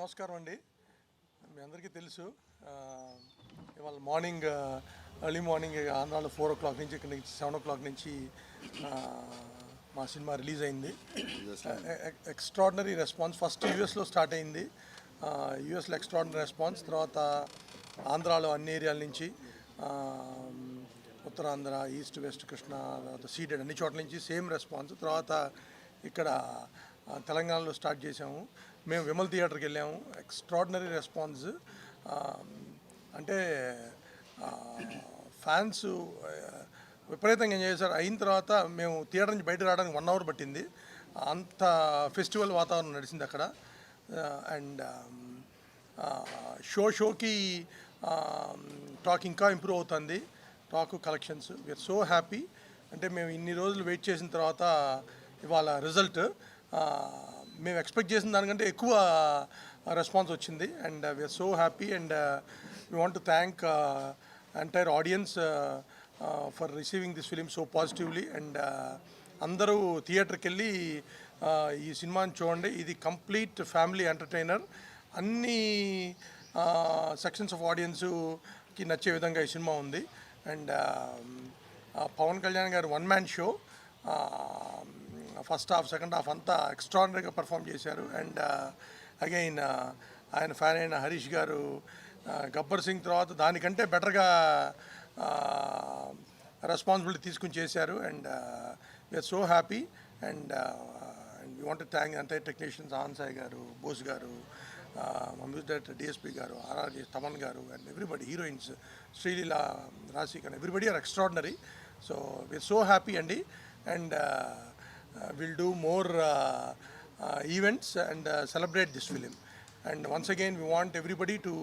నమస్కారం అండి. మీ అందరికీ తెలుసు ఇవాళ మార్నింగ్ ఎర్లీ మార్నింగ్ ఆంధ్రాలో 4 o'clock నుంచి ఇక్కడ నుంచి 7 o'clock నుంచి మా సినిమా రిలీజ్ అయింది. Extraordinary response. ఫస్ట్ యూఎస్లో స్టార్ట్ అయింది. యూఎస్లో ఎక్స్ట్రాడినరీ రెస్పాన్స్, తర్వాత ఆంధ్రాలో అన్ని ఏరియాల నుంచి, ఉత్తరాంధ్ర, ఈస్ట్ వెస్ట్ కృష్ణ, తర్వాత సీడెడ్ అన్ని చోట్ల నుంచి సేమ్ రెస్పాన్స్. తర్వాత ఇక్కడ తెలంగాణలో స్టార్ట్ చేసాము. మేము విమల్ థియేటర్కి వెళ్ళాము. Extraordinary response. అంటే ఫ్యాన్స్ విపరీతంగా ఎంజాయ్ చేశారు. అయిన తర్వాత మేము థియేటర్ నుంచి బయటకు రావడానికి 1 hour పట్టింది. అంత ఫెస్టివల్ వాతావరణం నడిచింది అక్కడ. అండ్ షోకి టాక్ ఇంకా ఇంప్రూవ్ అవుతుంది. Talk collections we're so happy. అంటే మేము ఇన్ని రోజులు వెయిట్ చేసిన తర్వాత ఇవాళ రిజల్ట్ మేము ఎక్స్పెక్ట్ చేసిన దానికంటే ఎక్కువ రెస్పాన్స్ వచ్చింది. And we're so happy. And we want to thank entire audience for receiving this film so positively. And అందరూ థియేటర్కి వెళ్ళి ఈ సినిమాని చూడండి. ఇది కంప్లీట్ ఫ్యామిలీ ఎంటర్టైనర్. అన్ని సెక్షన్స్ ఆఫ్ ఆడియన్స్కి నచ్చే విధంగా ఈ సినిమా ఉంది. అండ్ పవన్ కళ్యాణ్ గారు 1-man show. First half, second half అంతా ఎక్స్ట్రాడినరీగా పర్ఫామ్ చేశారు. అండ్ అగైన్ ఆయన ఫ్యాన్ అయిన హరీష్ గారు గబ్బర్ సింగ్ తర్వాత దానికంటే బెటర్గా రెస్పాన్సిబిలిటీ తీసుకుని చేశారు. And we're so happy. And we want to thank entire technicians, ఆన్సాయ్ గారు, బోస్ గారు, మ్యూజిక్ డైరెక్టర్ డిఎస్పి గారు, ఆర్ఆర్జీ తమన్ గారు, అండ్ ఎవ్రీబడి, హీరోయిన్స్ శ్రీలీలా, రాశిక్, and everybody are extraordinary. So we're so happy అండి. And we'll do more events and celebrate this film. And once again we want everybody to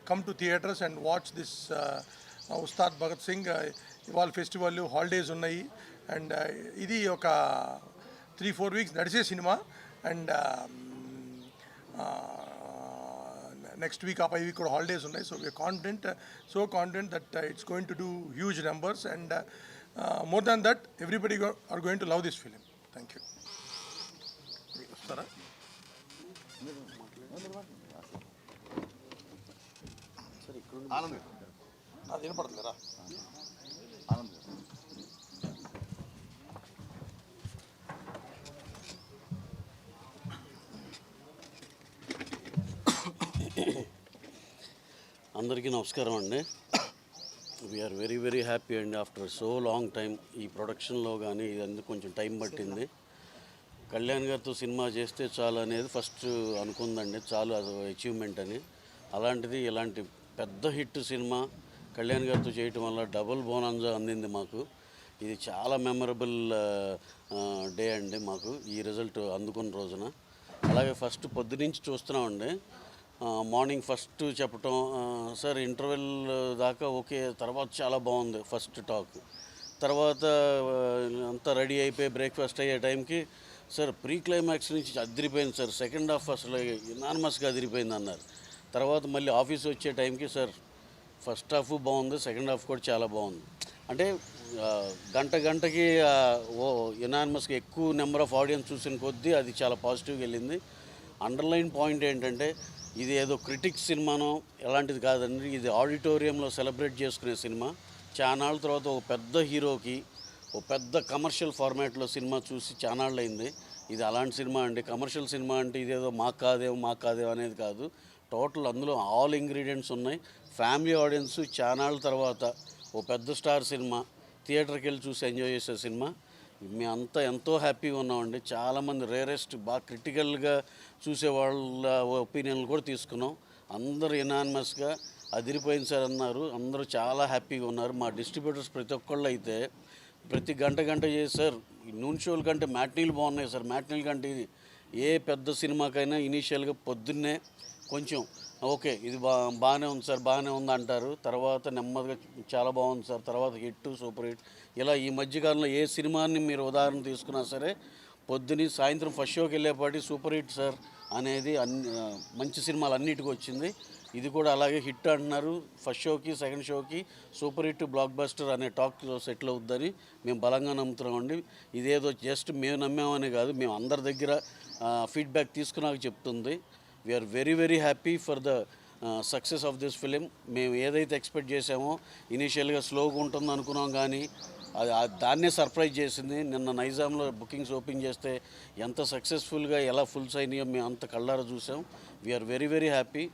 come to theatres and watch this Ustad Bhagat Singh Ival festival holidays unnai. And idi oka 3-4 weeks nadise cinema. And next week 5 week holidays unnai, so we are confident, so confident that it's going to do huge numbers. And more than that, everybody are going to love this film. Thank you. వస్తారా? అది వినపడుతుందిరా. అందరికీ నమస్కారం అండి. We are very very happy అండి. After so long time ఈ ప్రొడక్షన్లో కానీ ఇదంతా కొంచెం టైం పట్టింది. కళ్యాణ్ గారితో సినిమా చేస్తే చాలు అనేది ఫస్ట్ అనుకుందండి, చాలు అది అచీవ్మెంట్ అని. అలాంటిది ఇలాంటి పెద్ద హిట్ సినిమా కళ్యాణ్ గారితో చేయటం వల్ల డబుల్ బోనాంజా అందింది మాకు. ఇది చాలా మెమరబుల్ డే అండి మాకు ఈ రిజల్ట్ అందుకున్న రోజున. అలాగే ఫస్ట్ పొద్దునుంచి చూస్తున్నామండి. మార్నింగ్ ఫస్ట్ చెప్పటం, సార్ ఇంటర్వెల్ దాకా ఓకే, తర్వాత చాలా బాగుంది ఫస్ట్ టాక్. తర్వాత అంతా రెడీ అయిపోయి బ్రేక్ఫాస్ట్ అయ్యే టైంకి, సార్ ప్రీ క్లైమాక్స్ నుంచి అదిరిపోయింది సార్, సెకండ్ హాఫ్ అసలు ఎనార్మస్గా అదిరిపోయింది అన్నారు. తర్వాత మళ్ళీ ఆఫీస్ వచ్చే టైంకి, సార్ ఫస్ట్ హాఫ్ బాగుంది, సెకండ్ హాఫ్ కూడా చాలా బాగుంది. అంటే గంటకి ఎనార్మస్గా ఎక్కువ నెంబర్ ఆఫ్ ఆడియన్స్ చూసిన కొద్దీ అది చాలా పాజిటివ్గా వెళ్ళింది. అండర్లైన్ పాయింట్ ఏంటంటే, ఇది ఏదో క్రిటిక్స్ సినిమానో ఎలాంటిది కాదండి. ఇది ఆడిటోరియంలో సెలబ్రేట్ చేసుకునే సినిమా. చానాళ్ళ తర్వాత ఒక పెద్ద హీరోకి ఒక పెద్ద కమర్షియల్ ఫార్మాట్లో సినిమా చూసి చానాళ్ళు అయింది. ఇది అలాంటి సినిమా అండి. కమర్షియల్ సినిమా అంటే ఇదేదో మాకు కాదేమో అనేది కాదు. టోటల్ అందులో ఆల్ ఇంగ్రీడియంట్స్ ఉన్నాయి. ఫ్యామిలీ ఆడియన్స్ చానాళ్ళ తర్వాత ఓ పెద్ద స్టార్ సినిమా థియేటర్కి వెళ్ళి చూసి ఎంజాయ్ చేసే సినిమా. మేమంతా ఎంతో హ్యాపీగా ఉన్నామండి. చాలామంది రేరెస్ట్ బాగా క్రిటికల్గా చూసే వాళ్ళ ఒపీనియన్లు కూడా తీసుకున్నాం. అందరూ ఎనానిమస్గా అదిరిపోయింది సార్ అన్నారు. అందరూ చాలా హ్యాపీగా ఉన్నారు. మా డిస్ట్రిబ్యూటర్స్ ప్రతి ఒక్కళ్ళు అయితే ప్రతి గంట చేసి, సార్ నూన్ షోల కంటే మ్యాట్నీలు బాగున్నాయి సార్, మ్యాట్నీల కంటే ఇది ఏ పెద్ద సినిమాకైనా ఇనీషియల్గా పొద్దున్నే కొంచెం ఓకే ఇది బాగానే ఉంది సార్, బాగానే ఉంది అంటారు. తర్వాత నెమ్మదిగా చాలా బాగుంది సార్, తర్వాత హిట్, సూపర్ హిట్. ఇలా ఈ మధ్యకాలంలో ఏ సినిమాని మీరు ఉదాహరణ తీసుకున్నా సరే పొద్దుని సాయంత్రం ఫస్ట్ షోకి వెళ్ళేపాటి సూపర్ హిట్ సార్ అనేది మంచి సినిమాలు అన్నిటికీ వచ్చింది. ఇది కూడా అలాగే హిట్ అంటున్నారు. ఫస్ట్ షోకి సెకండ్ షోకి సూపర్ హిట్, బ్లాక్ బస్టర్ అనే టాక్ సెటిల్ అవుద్దని మేము బలంగా నమ్ముతున్నామండి. ఇదేదో జస్ట్ మేము నమ్మామని కాదు, మేము అందరి దగ్గర ఫీడ్బ్యాక్ తీసుకున్నాక చెప్తుంది. We're very very happy for the success of this film. మేము ఏదైతే ఎక్స్పెక్ట్ చేసామో ఇనీషియల్గా స్లోగా ఉంటుంది అనుకున్నాం, కానీ దాన్నే సర్ప్రైజ్ చేసింది. నిన్న నైజాంలో బుకింగ్స్ ఓపెన్ చేస్తే ఎంత సక్సెస్ఫుల్గా ఎలా ఫుల్స్ అయినాయో మేము అంత కళ్ళారా చూసాం. We're very very happy.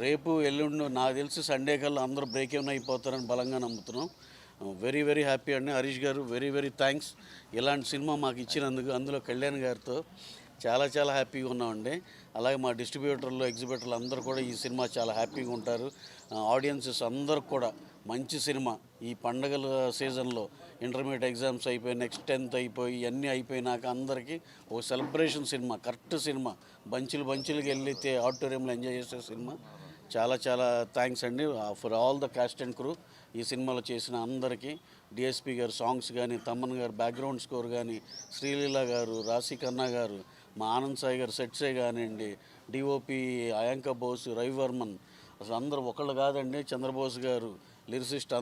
రేపు ఎల్లుండి నాకు తెలిసి సండే కల్లా అందరూ బ్రేక్ ఏమైనా అయిపోతారని బలంగా నమ్ముతున్నాం. వెరీ వెరీ హ్యాపీ అండి. హరీష్ గారు వెరీ వెరీ థ్యాంక్స్ ఇలాంటి సినిమా మాకు ఇచ్చినందుకు. అందులో కళ్యాణ్ గారితో చాలా చాలా హ్యాపీగా ఉన్నామండి. అలాగే మా డిస్ట్రిబ్యూటర్లు, ఎగ్జిబిటర్లు అందరూ కూడా ఈ సినిమా చాలా హ్యాపీగా ఉంటారు. ఆడియన్సెస్ అందరికి కూడా మంచి సినిమా. ఈ పండగల సీజన్లో ఇంటర్మీడియట్ ఎగ్జామ్స్ అయిపోయి నెక్స్ట్ 10th అయిపోయి ఇవన్నీ అయిపోయినాక అందరికీ ఒక సెలబ్రేషన్ సినిమా, కరెక్ట్ సినిమా, బంచులుగా వెళ్ళితే ఆడిటోరియంలో ఎంజాయ్ చేసే సినిమా. చాలా చాలా థ్యాంక్స్ అండి for all the cost and crew. ఈ సినిమాలో చేసిన అందరికీ, డిఎస్పి గారు సాంగ్స్ కానీ, తమ్మన్ గారు బ్యాక్గ్రౌండ్ స్కోర్ కానీ, శ్రీలీల గారు, రాశి ఖన్నా గారు, మా ఆనంద్ సాయి గారు సెట్సే కానివ్వండి, డిఓపి అయాంక బోస్, రవివర్మన్, అసలు అందరూ ఒకళ్ళు కాదండి, చంద్రబోస్ గారు, లిరిసిస్ట్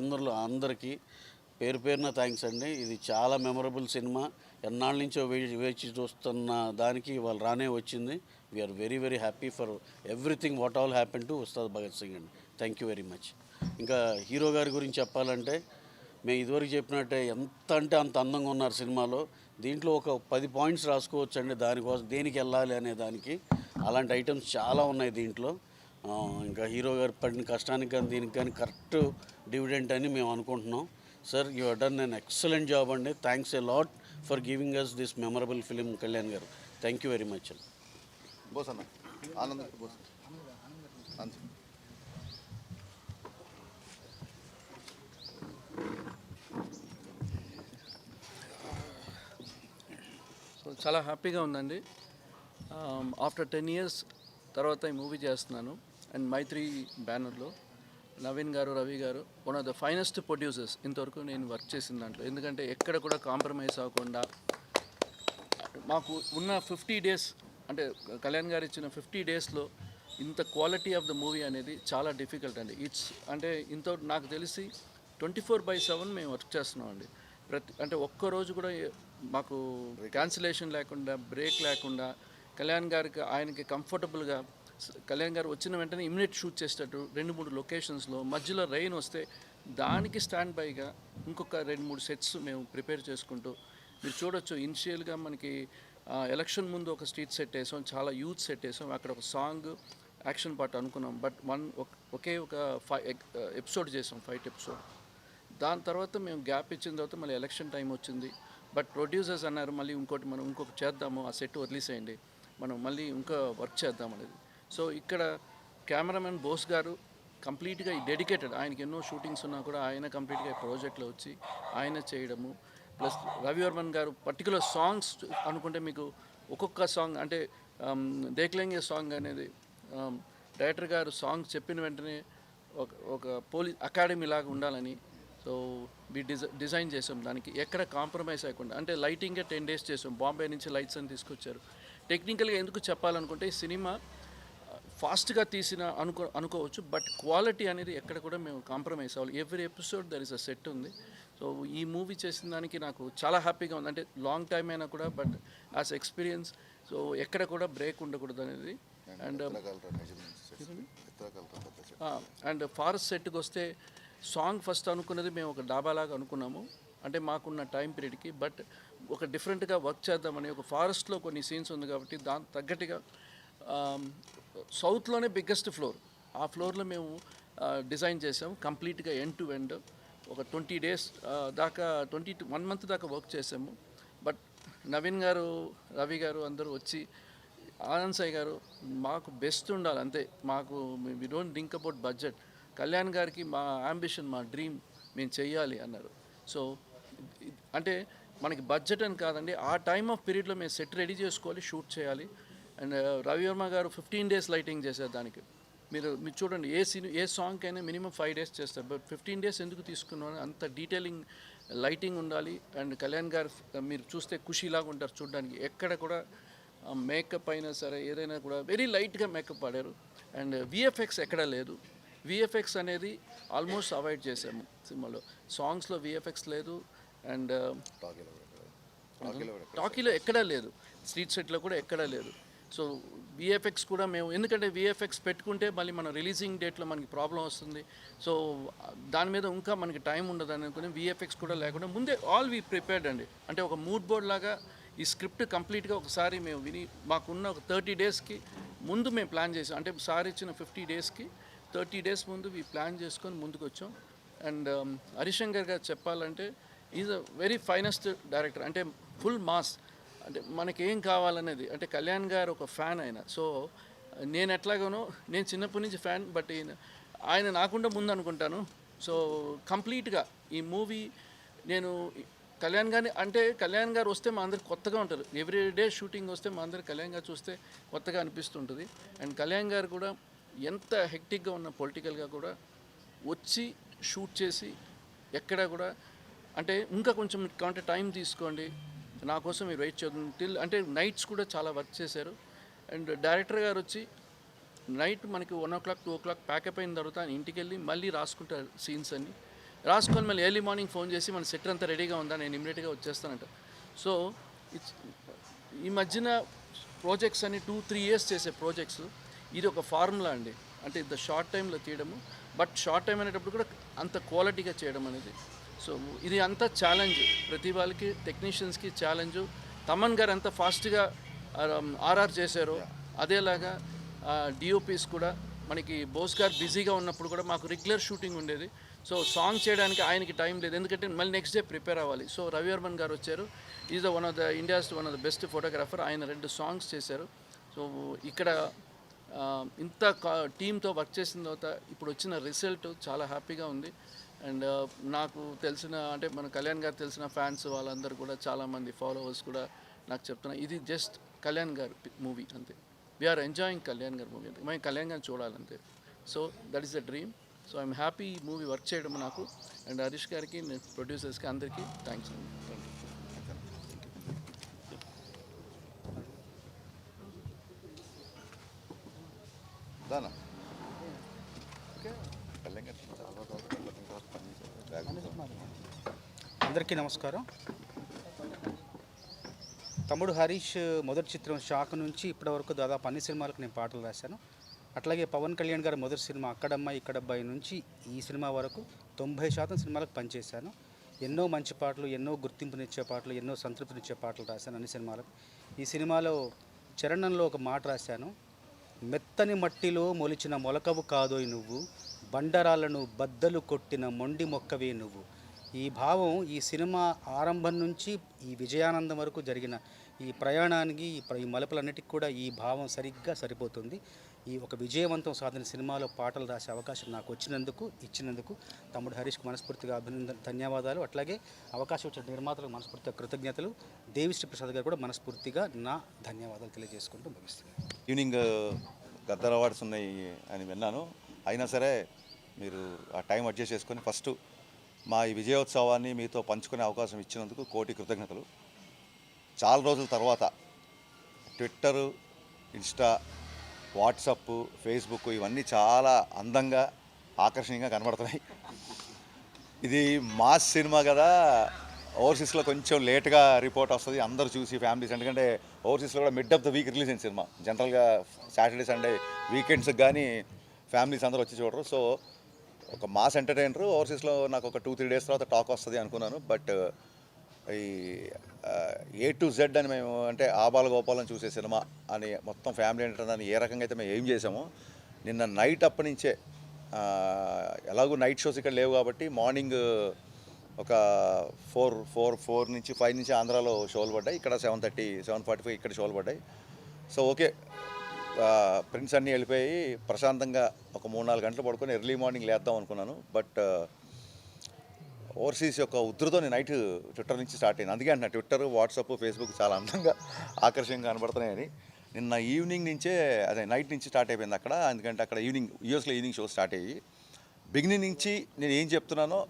అందరికీ పేరు పేరున థ్యాంక్స్ అండి. ఇది చాలా మెమరబుల్ సినిమా. ఎన్నాళ్ళ నుంచో వేచి చూస్తున్న దానికి వాళ్ళు రానే వచ్చింది. We're very very happy for everything what all happen to Ustaad Bhagat Singh అండి. Thank you very much. ఇంకా హీరో గారి గురించి చెప్పాలంటే మేము ఇదివరకు చెప్పినట్టే ఎంత అంటే అంత అందంగా ఉన్నారు సినిమాలో. దీంట్లో ఒక 10 పాయింట్స్ రాసుకోవచ్చు అండి దానికోసం, దేనికి వెళ్ళాలి అనే దానికి. అలాంటి ఐటమ్స్ చాలా ఉన్నాయి దీంట్లో. ఇంకా హీరో గారు పడిన కష్టానికి కానీ దీనికి కానీ కరెక్ట్ డివిడెంట్ అని మేము అనుకుంటున్నాం. Sir, you have done an excellent job అండి. Thanks a lot for giving us this memorable film Kalyan గారు. థ్యాంక్ యూ వెరీ మచ్ అండి. బోస్ అన్న ఆనంద్ బోస్ సో చాలా హ్యాపీగా ఉందండి. ఆఫ్టర్ 10 years తర్వాత ఈ మూవీ చేస్తున్నాను. అండ్ మైత్రి బ్యానర్లో నవీన్ గారు, రవి గారు one of the finest producers ఇంతవరకు నేను వర్క్ చేసిన దాంట్లో. ఎందుకంటే ఎక్కడ కూడా కాంప్రమైజ్ అవ్వకుండా మాకు ఉన్న 50 days, అంటే కళ్యాణ్ గారు ఇచ్చిన 50 daysలో ఇంత క్వాలిటీ ఆఫ్ ద మూవీ అనేది చాలా డిఫికల్ట్ అండి. అంటే ఇంత నాకు తెలిసి 24/7 మేము వర్క్ చేస్తున్నాం అండి. అంటే ఒక్కరోజు కూడా మాకు క్యాన్సిలేషన్ లేకుండా, బ్రేక్ లేకుండా, కళ్యాణ్ గారికి ఆయనకి కంఫర్టబుల్గా, కళ్యాణ్ గారు వచ్చిన వెంటనే ఇమిడియట్ షూట్ చేసేటట్టు 2-3 లొకేషన్స్లో మధ్యలో రెయిన్ వస్తే దానికి స్టాండ్ బైగా ఇంకొక 2-3 సెట్స్ మేము ప్రిపేర్ చేసుకుంటూ, మీరు చూడొచ్చు ఇనిషియల్గా మనకి ఎలక్షన్ ముందు ఒక స్ట్రీట్ సెట్ వేసాం, చాలా యూత్ సెట్ వేసాం, అక్కడ ఒక సాంగ్ యాక్షన్ పార్ట్ అనుకున్నాం. బట్ ఒకే ఒక ఎపిసోడ్ చేసాం, ఫైట్ ఎపిసోడ్. దాని తర్వాత మేము గ్యాప్ ఇచ్చిన తర్వాత మళ్ళీ ఎలక్షన్ టైం వచ్చింది. బట్ ప్రొడ్యూసర్స్ అన్నారు మళ్ళీ ఇంకొకటి చేద్దాము, ఆ సెట్ వదిలేసేయండి, మనం మళ్ళీ ఇంకా వర్క్ చేద్దాం అనేది. సో ఇక్కడ కెమెరామెన్ బోస్ గారు కంప్లీట్గా డెడికేటెడ్. ఆయనకి ఎన్నో షూటింగ్స్ ఉన్నా కూడా ఆయన కంప్లీట్గా ప్రాజెక్ట్లో వచ్చి ఆయన చేయడము. ప్లస్ రవివర్మన్ గారు పర్టికులర్ సాంగ్స్ అనుకుంటే మీకు ఒక్కొక్క సాంగ్, అంటే దేఖ్లేంగే సాంగ్ అనేది డైరెక్టర్ గారు సాంగ్ చెప్పిన వెంటనే ఒక పోలీస్ అకాడమీ లాగా ఉండాలని సో డిజైన్ చేసాం. దానికి ఎక్కడ కాంప్రమైజ్ అవ్వకుండా, అంటే లైటింగే 10 days చేసాం. బాంబే నుంచి లైట్స్ అని తీసుకొచ్చారు. టెక్నికల్గా ఎందుకు చెప్పాలనుకుంటే ఈ సినిమా ఫాస్ట్గా తీసిన అనుకోవచ్చు, బట్ క్వాలిటీ అనేది ఎక్కడ కూడా మేము కాంప్రమైజ్ అవ్వాలి. Every episode there is a set ఉంది. సో ఈ మూవీ చేసిన దానికి నాకు చాలా హ్యాపీగా ఉంది. అంటే లాంగ్ టైం అయినా కూడా, బట్ యాజ్ ఎక్స్పీరియన్స్ సో ఎక్కడ కూడా బ్రేక్ ఉండకూడదు అనేది. అండ్ ఫారెస్ట్ సెట్కి వస్తే సాంగ్ ఫస్ట్ అనుకున్నది మేము ఒక డాబాలాగా అనుకున్నాము, అంటే మాకున్న టైం పీరియడ్కి. బట్ ఒక డిఫరెంట్గా వర్క్ చేద్దామని, ఒక ఫారెస్ట్లో కొన్ని సీన్స్ ఉంది కాబట్టి దానికి తగ్గట్టుగా సౌత్లోనే బిగ్గెస్ట్ ఫ్లోర్, ఆ ఫ్లోర్లో మేము డిజైన్ చేసాము కంప్లీట్గా ఎండ్ టు ఎండ్. ఒక 20 days దాకా 1 month దాకా వర్క్ చేసాము. బట్ నవీన్ గారు, రవి గారు అందరూ వచ్చి, ఆనంద్ సాయి గారు మాకు బెస్ట్ ఉండాలి అంతే, మాకు we don't think about budget, Kalyan గారికి మా అంబిషన్, మా డ్రీమ్ మేము చెయ్యాలి అన్నారు. సో అంటే మనకి బడ్జెట్ అని కాదండి, ఆ టైమ్ ఆఫ్ పీరియడ్లో మేము సెట్ రెడీ చేసుకోవాలి, షూట్ చేయాలి. అండ్ రవివర్మ గారు 15 days లైటింగ్ చేశారు దానికి. మీరు చూడండి, ఏ సాంగ్ అయినా మినిమం 5 days చేస్తారు, బట్ 15 days ఎందుకు తీసుకున్నాను, అంత డీటెయిలింగ్ లైటింగ్ ఉండాలి. అండ్ కళ్యాణ్ గారు మీరు చూస్తే ఖుషీలాగా ఉంటారు చూడడానికి. ఎక్కడ కూడా మేకప్ అయినా సరే ఏదైనా కూడా వెరీ లైట్గా మేకప్ ఆడారు. అండ్ విఎఫ్ఎక్స్ ఎక్కడా లేదు. విఎఫ్ఎక్స్ అనేది ఆల్మోస్ట్ అవాయిడ్ చేసాము సినిమాలో. సాంగ్స్లో విఎఫ్ఎక్స్ లేదు, అండ్ టాకీలో ఎక్కడా లేదు, స్ట్రీట్ సెట్లో కూడా ఎక్కడా లేదు. సో విఎఫ్ఎక్స్ కూడా మేము, ఎందుకంటే విఎఫ్ఎక్స్ పెట్టుకుంటే మళ్ళీ మన రిలీజింగ్ డేట్లో మనకి ప్రాబ్లం వస్తుంది. సో దాని మీద ఇంకా మనకి టైం ఉండదు అనుకుని విఎఫ్ఎక్స్ కూడా లేకుండా ముందే ఆల్ వీ ప్రిపేర్డ్ అండి. అంటే ఒక మూడ్ బోర్డ్ లాగా ఈ స్క్రిప్ట్ కంప్లీట్గా ఒకసారి మేము విని మాకున్న ఒక 30 డేస్కి ముందు మేము ప్లాన్ చేసాం. అంటే సార్ ఇచ్చిన 50 డేస్కి 30 డేస్ ముందు ఈ ప్లాన్ చేసుకొని ముందుకు వచ్చాం. అండ్ హరిశంకర్ గారు చెప్పాలంటే is a very finest director. అంటే ఫుల్ మాస్, అంటే మనకేం కావాలనేది. అంటే కళ్యాణ్ గారు ఒక ఫ్యాన్ ఆయన. సో నేను ఎట్లాగానో, నేను చిన్నప్పటి నుంచి ఫ్యాన్, బట్ ఆయన నాకుండా ముందు అనుకుంటాను. సో కంప్లీట్గా ఈ మూవీ నేను కళ్యాణ్ గారిని, అంటే కళ్యాణ్ గారు వస్తే మా అందరికి కొత్తగా ఉంటారు. ఎవ్రీ డే షూటింగ్ వస్తే మా అందరికి కళ్యాణ్ గారు చూస్తే కొత్తగా అనిపిస్తుంటుంది. అండ్ కళ్యాణ్ గారు కూడా ఎంత హెక్టిక్గా ఉన్న పొలిటికల్గా కూడా వచ్చి షూట్ చేసి ఎక్కడ కూడా అంటే ఇంకా కొంచెం కావాలంటే టైం తీసుకోండి, నా కోసం మీరు వెయిట్ చేద్దాం అంటే నైట్స్ కూడా చాలా వర్క్ చేశారు. అండ్ డైరెక్టర్ గారు వచ్చి నైట్ మనకి 1 o'clock 2 o'clock ప్యాకప్ అయిన తర్వాత ఆయన ఇంటికి వెళ్ళి మళ్ళీ రాసుకుంటారు సీన్స్ అన్ని. రాసుకొని మళ్ళీ ఎర్లీ మార్నింగ్ ఫోన్ చేసి మన సెట్ అంతా రెడీగా ఉందా, నేను ఇమీడియట్గా వచ్చేస్తానంట. సో ఈ మధ్యన ప్రాజెక్ట్స్ అన్ని 2-3 years చేసే ప్రాజెక్ట్స్, ఇది ఒక ఫార్ములా అండి. అంటే ఇంత షార్ట్ టైంలో తీయడము, బట్ షార్ట్ టైం అనేటప్పుడు కూడా అంత క్వాలిటీగా చేయడం అనేది. సో ఇది అంతా ఛాలెంజ్, ప్రతి వాళ్ళకి టెక్నీషియన్స్కి ఛాలెంజు. తమన్ గారు ఎంత ఫాస్ట్గా ఆర్ఆర్ చేశారో అదేలాగా డిఓపీస్ కూడా మనకి బోస్ గారు బిజీగా ఉన్నప్పుడు కూడా మాకు రెగ్యులర్ షూటింగ్ ఉండేది. సో సాంగ్ చేయడానికి ఆయనకి టైం లేదు, ఎందుకంటే మళ్ళీ నెక్స్ట్ డే ప్రిపేర్ అవ్వాలి. సో రవివర్మన్ గారు వచ్చారు, is one of the India's one of the best photographer. ఆయన 2 songs చేశారు. సో ఇక్కడ ఇంత టీంతో వర్క్ చేసిన తర్వాత ఇప్పుడు వచ్చిన రిజల్ట్ చాలా హ్యాపీగా ఉంది. అండ్ నాకు తెలిసిన, అంటే మన కళ్యాణ్ గారు తెలిసిన ఫ్యాన్స్ వాళ్ళందరూ కూడా చాలామంది ఫాలోవర్స్ కూడా నాకు చెప్తున్నారు, ఇది జస్ట్ కళ్యాణ్ గారు మూవీ అంతే. వీఆర్ ఎంజాయింగ్ కళ్యాణ్ గారి మూవీ అంతే, మేము కళ్యాణ్ గారిని చూడాలంతే. So that is the dream. So I'm happy ఈ మూవీ వర్క్ చేయడం నాకు. అండ్ హరీష్ గారికి, ప్రొడ్యూసర్స్కి అందరికీ థ్యాంక్స్ అండి. Thank you. దానా అందరికీ నమస్కారం. తమ్ముడు హరీష్ మొదటి చిత్రం షాక్ నుంచి ఇప్పటివరకు దాదాపు అన్ని సినిమాలకు నేను పాటలు రాశాను. అట్లాగే పవన్ కళ్యాణ్ గారి మొదటి సినిమా అక్కడమ్మాయి ఇక్కడబ్బాయి నుంచి ఈ సినిమా వరకు 90% సినిమాలకు పనిచేశాను. ఎన్నో మంచి పాటలు, ఎన్నో గుర్తింపునిచ్చే పాటలు, ఎన్నో సంతృప్తినిచ్చే పాటలు రాశాను అన్ని సినిమాలకు. ఈ సినిమాలో చరణంలో ఒక మాట రాశాను, మెత్తని మట్టిలో మొలిచిన మొలకవు కాదోయ్ నువ్వు, బండరాలను బద్దలు కొట్టిన మొండి మొక్కవే నువ్వు. ఈ భావం ఈ సినిమా ఆరంభం నుంచి ఈ విజయానందం వరకు జరిగిన ఈ ప్రయాణానికి, ఈ మలుపులన్నిటికీ కూడా ఈ భావం సరిగ్గా సరిపోతుంది. ఈ ఒక విజయవంతం సాధిన సినిమాలో పాటలు రాసే అవకాశం నాకు ఇచ్చినందుకు తమ్ముడు హరీష్కి మనస్ఫూర్తిగా ధన్యవాదాలు. అట్లాగే అవకాశం ఇచ్చిన నిర్మాతలకు మనస్ఫూర్తిగా కృతజ్ఞతలు. దేవిశ్రీ ప్రసాద్ గారు కూడా మనస్ఫూర్తిగా నా ధన్యవాదాలు తెలియజేసుకుంటూ ముగిస్తున్నాను. ఈవినింగ్ గద్దర్ అవార్డ్స్ ఉన్నాయి అని విన్నాను. అయినా సరే మీరు ఆ టైం అడ్జస్ట్ చేసుకొని ఫస్ట్ మా ఈ విజయోత్సవాన్ని మీతో పంచుకునే అవకాశం ఇచ్చినందుకు కోటి కృతజ్ఞతలు. చాలా రోజుల తర్వాత ట్విట్టరు, ఇన్స్టా, వాట్సప్, ఫేస్బుక్ ఇవన్నీ చాలా అందంగా, ఆకర్షణీయంగా కనబడుతున్నాయి. ఇది మాస్ సినిమా కదా, ఓవర్సీస్లో కొంచెం లేట్గా రిపోర్ట్ వస్తుంది అందరూ చూసి ఫ్యామిలీస్. ఎందుకంటే ఓవర్సీస్లో కూడా mid of the week release అయిన సినిమా. జనరల్గా సాటర్డే సండే వీకెండ్స్కి కానీ ఫ్యామిలీస్ అందరూ వచ్చి చూడరు. సో ఒక మాస్ ఎంటర్టైనర్ ఓవర్సీస్లో నాకు ఒక 2-3 days తర్వాత టాక్ వస్తుంది అనుకున్నాను. బట్ ఈ A to Z అని మేము, అంటే ఆబాల గోపాలను చూసే సినిమా అని మొత్తం ఫ్యామిలీ ఎంటర్టైనర్ అని ఏ రకంగా అయితే మేము ఏం చేసామో, నిన్న నైట్ అప్పటి నుంచే ఎలాగో నైట్ షోస్ ఇక్కడ లేవు కాబట్టి మార్నింగ్ ఒక 4 నుంచి 5 నుంచి ఆంధ్రాలో షోలు పడ్డాయి. ఇక్కడ 7:30, 7:45 ఇక్కడ షోలు పడ్డాయి. సో ఓకే, ప్రింట్స్ అన్నీ వెళ్ళిపోయి ప్రశాంతంగా ఒక 3-4 గంటలు పడుకొని ఎర్లీ మార్నింగ్ లేద్దాం అనుకున్నాను. బట్ ఓవర్సీస్ యొక్క ఉధృతం నైట్ ట్విట్టర్ నుంచి స్టార్ట్ అయింది. అందుకే అంటున్నా, ట్విట్టర్, వాట్సాప్, ఫేస్బుక్ చాలా అందంగా ఆకర్షణీయంగా కనబడుతున్నాయని. నిన్న ఈవినింగ్ నుంచే, అదే నైట్ నుంచి స్టార్ట్ అయిపోయింది అక్కడ. ఎందుకంటే అక్కడ యూఎస్లో ఈవినింగ్ షో స్టార్ట్ అయ్యి బిగినింగ్ నుంచి నేను ఏం చెప్తున్నానో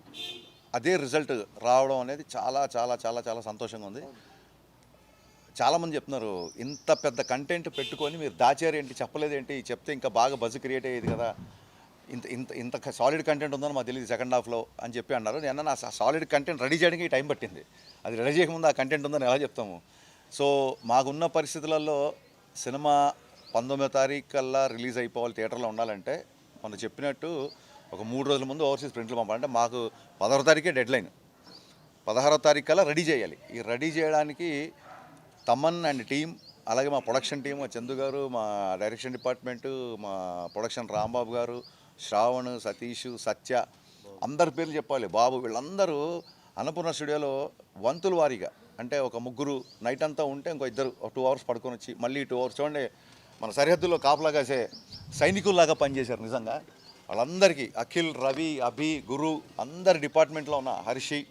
అదే రిజల్ట్ రావడం అనేది చాలా చాలా చాలా చాలా సంతోషంగా ఉంది. చాలామంది చెప్తున్నారు, ఇంత పెద్ద కంటెంట్ పెట్టుకొని మీరు దాచారేంటి, చెప్పలేదేంటి, చెప్తే ఇంకా బాగా బజ్ క్రియేట్ అయ్యేది కదా, ఇంత ఇంత ఇంత సాలిడ్ కంటెంట్ ఉందని మాకు తెలియదు సెకండ్ హాఫ్లో అని చెప్పి అన్నారు. నేను నా సాలిడ్ కంటెంట్ రెడీ చేయడానికి టైం పట్టింది. అది రెడీ చేయకముందు ఆ కంటెంట్ ఉందని ఎలా చెప్తాము. సో మాకున్న పరిస్థితులలో సినిమా 19వ తారీఖు కల్లా రిలీజ్ అయిపోవాలి, థియేటర్లో ఉండాలంటే మనం చెప్పినట్టు ఒక 3 రోజుల ముందు ఓవర్సీస్ ప్రింట్లు పంపాలంటే మాకు 16వ తారీఖే డెడ్ లైన్. 16వ తారీఖు కల్లా రెడీ చేయాలి. ఈ రెడీ చేయడానికి తమన్ అండ్ టీం, అలాగే మా ప్రొడక్షన్ టీం, చందు గారు, మా డైరెక్షన్ డిపార్ట్మెంటు, మా ప్రొడక్షన్ రాంబాబు గారు, శ్రావణ్, సతీష్, సత్య, అందరి పేర్లు చెప్పాలి, బాబు, వీళ్ళందరూ అన్నపూర్ణ స్టూడియోలో వంతుల వారీగా, అంటే ఒక ముగ్గురు నైట్ అంతా ఉంటే ఇంకో ఇద్దరు 2 అవర్స్ పడుకొని వచ్చి మళ్ళీ 2 అవర్స్ చూడండి, మన సరిహద్దుల్లో కాపలా కాసే సైనికుల్లాగా పనిచేశారు నిజంగా. వాళ్ళందరికీ అఖిల్, రవి, అభి, గురు, అందరి డిపార్ట్మెంట్లో ఉన్న హర్షి,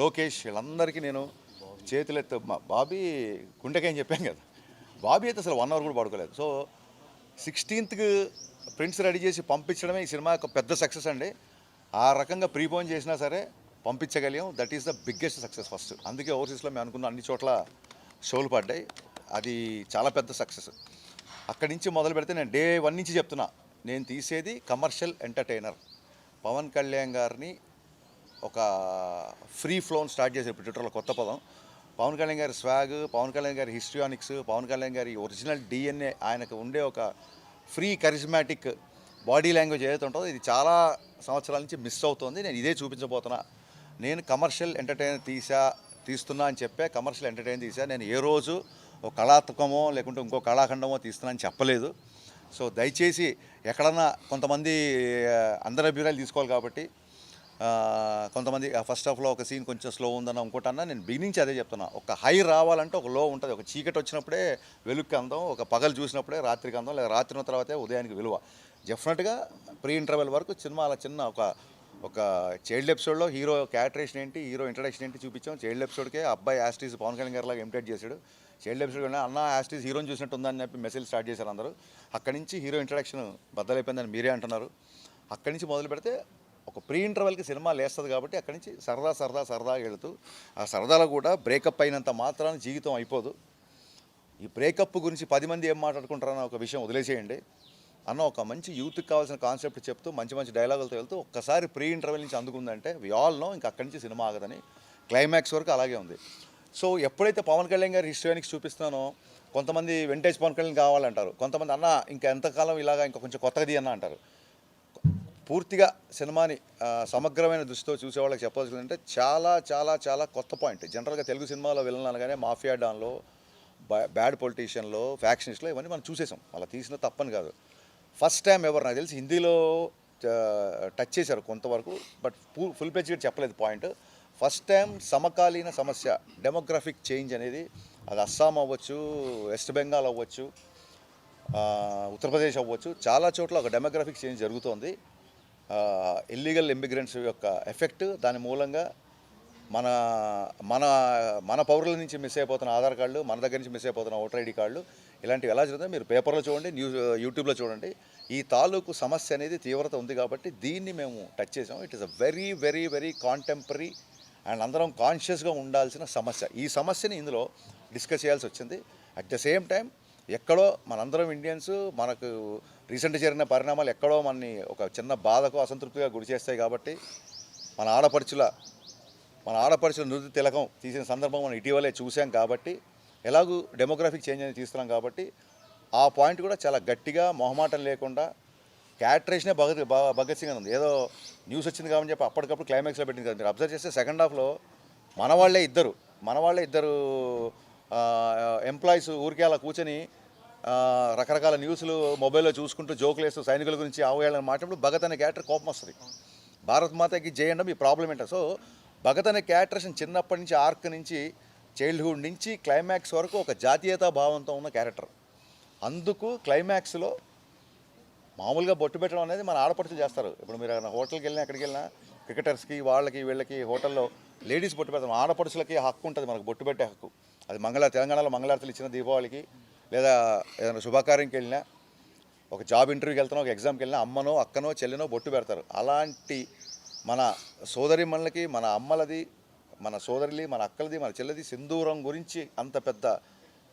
లోకేష్, వీళ్ళందరికీ నేను చేతులెత్తి, మా బాబీ గుండెకేం చెప్పాను కదా, బాబీ అయితే అసలు 1 అవర్ కూడా పడుకోలేదు. సో 16th ప్రింట్స్ రెడీ చేసి పంపించడమే ఈ సినిమా యొక్క పెద్ద సక్సెస్ అండి. ఆ రకంగా ప్రీపోన్ చేసినా సరే పంపించగలిగాం. That is the biggest success first. అందుకే ఓవర్సీస్లో మేము అనుకున్న అన్ని చోట్ల షోలు పడ్డాయి. అది చాలా పెద్ద సక్సెస్. అక్కడి నుంచి మొదలు పెడితే నేను డే 1 నుంచి చెప్తున్నా, నేను తీసేది కమర్షియల్ ఎంటర్టైనర్. పవన్ కళ్యాణ్ గారిని ఒక ఫ్రీ ఫ్లోన్ స్టార్ట్ చేశారు ఇప్పుడు ట్విట్టర్లో, కొత్త పదం. పవన్ కళ్యాణ్ గారి స్వాగ్, పవన్ కళ్యాణ్ గారి హిస్ట్రియానిక్స్, పవన్ కళ్యాణ్ గారి ఒరిజినల్ డిఎన్ఏ, ఆయనకు ఉండే ఒక ఫ్రీ కరిజ్మాటిక్ బాడీ లాంగ్వేజ్ ఏదైతే ఉంటుందో ఇది చాలా సంవత్సరాల నుంచి మిస్ అవుతుంది. నేను ఇదే చూపించబోతున్నా. నేను కమర్షియల్ ఎంటర్టైనర్ తీస్తున్నా అని చెప్పే కమర్షియల్ ఎంటర్టైనర్ తీసా. నేను ఏ రోజు ఒక కళాత్మకమో లేకుంటే ఇంకో కళాఖండమో తీస్తున్నా అని చెప్పలేదు. సో దయచేసి ఎక్కడన్నా కొంతమంది అందరి అభిప్రాయాలు తీసుకోవాలి కాబట్టి కొంతమంది ఫస్ట్ హాఫ్లో ఒక సీన్ కొంచెం స్లో ఉందన్న ఇంకోటన్నా, నేను బిగినించి అదే చెప్తున్నా. ఒక హై రావాలంటే ఒక లో ఉంటుంది. ఒక చీకటి వచ్చినప్పుడే వెలుక్కి అందం, ఒక పగలు చూసినప్పుడే రాత్రికి అందం, లేదా రాత్రి తర్వాతే ఉదయానికి విలువ. డెఫినెట్గా ప్రీ ఇంటర్వెల్ వరకు సినిమా అలా చిన్న ఒక చైల్డ్ ఎపిసోడ్లో హీరో క్యారెక్టరేషన్ ఏంటి, హీరో ఇంట్రడక్షన్ ఏంటి చూపించాం. చైల్డ్ ఎపిసోడ్కే అబ్బాయి యాస్టీస్ పవన్ కళ్యాణ్ గారి లాగా ఇమిటేట్ చేశాడు. చైల్డ్ ఎపిసోడ్ అన్న యాస్టీస్ హీరోని చూసినట్టు ఉందని చెప్పి మెసేజ్ స్టార్ట్ చేశారు అందరూ. అక్కడి నుంచి హీరో ఇంట్రడక్షన్ బద్దలైపోయిందని మీరే అంటున్నారు. అక్కడి నుంచి మొదలు పెడితే ఒక ప్రీ ఇంటర్వెల్కి సినిమా లేస్తుంది కాబట్టి అక్కడి నుంచి సరదాగా వెళుతూ, ఆ సరదాలో కూడా బ్రేకప్ అయినంత మాత్రాన జీవితం అయిపోదు. ఈ బ్రేకప్ గురించి 10 మంది ఏం మాట్లాడుకుంటారన్న ఒక విషయం వదిలేసేయండి అన్న. ఒక మంచి యూత్కి కావాల్సిన కాన్సెప్ట్ చెప్తూ మంచి డైలాగులతో వెళ్తూ ఒక్కసారి ప్రీ ఇంటర్వెల్ నుంచి అందుకుందంటే వి ఆల్ నో ఇంకా అక్కడి నుంచి సినిమా ఆగదని. క్లైమాక్స్ వరకు అలాగే ఉంది. సో ఎప్పుడైతే పవన్ కళ్యాణ్ గారి హిస్టరీనిక్స్ చూపిస్తున్నానో కొంతమంది వింటేజ్ పవన్ కళ్యాణ్ కావాలంటారు, కొంతమంది అన్న ఇంకా ఎంతకాలం ఇలాగా ఇంకా కొంచెం కొత్తది అన్న అంటారు. పూర్తిగా సినిమాని సమగ్రమైన దృష్టితో చూసేవాళ్ళకి చెప్పాల్సిందంటే చాలా కొత్త పాయింట్. జనరల్గా తెలుగు సినిమాలో విలన్ అనగానే మాఫియా డాన్లో, బ్యాడ్ పొలిటీషియన్లో, ఫ్యాక్షనిస్ట్లో ఇవన్నీ మనం చూసేసాం. అలా తీసిన తప్పని కాదు. ఫస్ట్ టైం ఎవరు నాకు తెలిసి హిందీలో టచ్ చేశారు కొంతవరకు, బట్ ఫుల్ పేజ్గా చెప్పలేదు పాయింట్. ఫస్ట్ టైం సమకాలీన సమస్య డెమోగ్రఫిక్ చేంజ్ అనేది, అది అస్సాం అవ్వచ్చు, వెస్ట్ బెంగాల్ అవ్వచ్చు, ఉత్తరప్రదేశ్ అవ్వచ్చు, చాలా చోట్ల ఒక డెమోగ్రఫిక్ చేంజ్ జరుగుతోంది. ఇల్లీగల్ ఇమిగ్రెంట్స్ యొక్క ఎఫెక్ట్, దాని మూలంగా మన పౌరుల నుంచి మిస్ అయిపోతున్న ఆధార్ కార్డులు, మన దగ్గర నుంచి మిస్ అయిపోతున్న ఓటర్ ఐడి కార్డులు, ఇలాంటివి ఎలా జరుగుతుందో మీరు పేపర్లో చూడండి, యూట్యూబ్లో చూడండి. ఈ తాలూకు సమస్య అనేది తీవ్రత ఉంది కాబట్టి దీన్ని మేము టచ్ చేసాం. It is a very contemporary and అందరం కాన్షియస్గా ఉండాల్సిన సమస్య. ఈ సమస్యని ఇందులో డిస్కస్ చేయాల్సి వచ్చింది. అట్ ద సేమ్ టైం ఎక్కడో మనందరం ఇండియన్స్, మనకు రీసెంట్గా జరిగిన పరిణామాలు ఎక్కడో మనని ఒక చిన్న బాధకు, అసంతృప్తిగా గురి చేస్తాయి కాబట్టి మన ఆడపడుచుల నృత్య తిలకం తీసిన సందర్భం మనం ఇటీవలే చూసాం కాబట్టి, ఎలాగూ డెమోగ్రఫిక్ చేంజ్ అనేది తీస్తున్నాం కాబట్టి ఆ పాయింట్ కూడా చాలా గట్టిగా మొహమాటం లేకుండా, క్యారెక్టరేషనే భగత్ సింగ్ అని ఉంది. ఏదో న్యూస్ వచ్చింది కాబట్టి చెప్పి అప్పటికప్పుడు క్లైమాక్స్లో పెట్టింది కదా. మీరు అబ్జర్వ్ చేస్తే సెకండ్ హాఫ్లో మన వాళ్ళే ఇద్దరు ఎంప్లాయీస్ ఊరికే అలా కూర్చొని రకరకాల న్యూస్లు మొబైల్లో చూసుకుంటూ జోకులు వేస్తూ సైనికుల గురించి ఆవేయాలని మాట్లాడినప్పుడు భగత్ అనే క్యారెక్టర్ కోపం వస్తుంది. భారత్ మాతకి జయండం ఈ ప్రాబ్లం ఏంటో. సో భగత్ అనే క్యారెక్టర్స్ చిన్నప్పటి నుంచి ఆర్క్ నుంచి, చైల్డ్హుడ్ నుంచి క్లైమాక్స్ వరకు ఒక జాతీయతా భావంతో ఉన్న క్యారెక్టర్. అందుకు క్లైమాక్స్లో మామూలుగా బొట్టు పెట్టడం అనేది మన ఆడపడుచులు చేస్తారు. ఇప్పుడు మీరు హోటల్కి వెళ్ళినా ఎక్కడికి వెళ్ళినా క్రికెటర్స్కి వీళ్ళకి హోటల్లో లేడీస్ బొట్టు పెడతాం. ఆడపడుచులకి హక్కు ఉంటుంది మనకు బొట్టు పెట్టే హక్కు. అది తెలంగాణలో మంగళారతులు ఇచ్చిన దీపావళికి, లేదా ఏదైనా శుభకార్యంకి వెళ్ళినా, ఒక జాబ్ ఇంటర్వ్యూకి వెళ్తానో, ఒక ఎగ్జామ్కి వెళ్ళినా అమ్మనో అక్కనో చెల్లినో బొట్టు పెడతారు. అలాంటి మన సోదరిమణులకి, మన అమ్మలది, మన సోదరులది, మన అక్కలది, మన చెల్లెది సింధూరం గురించి అంత పెద్ద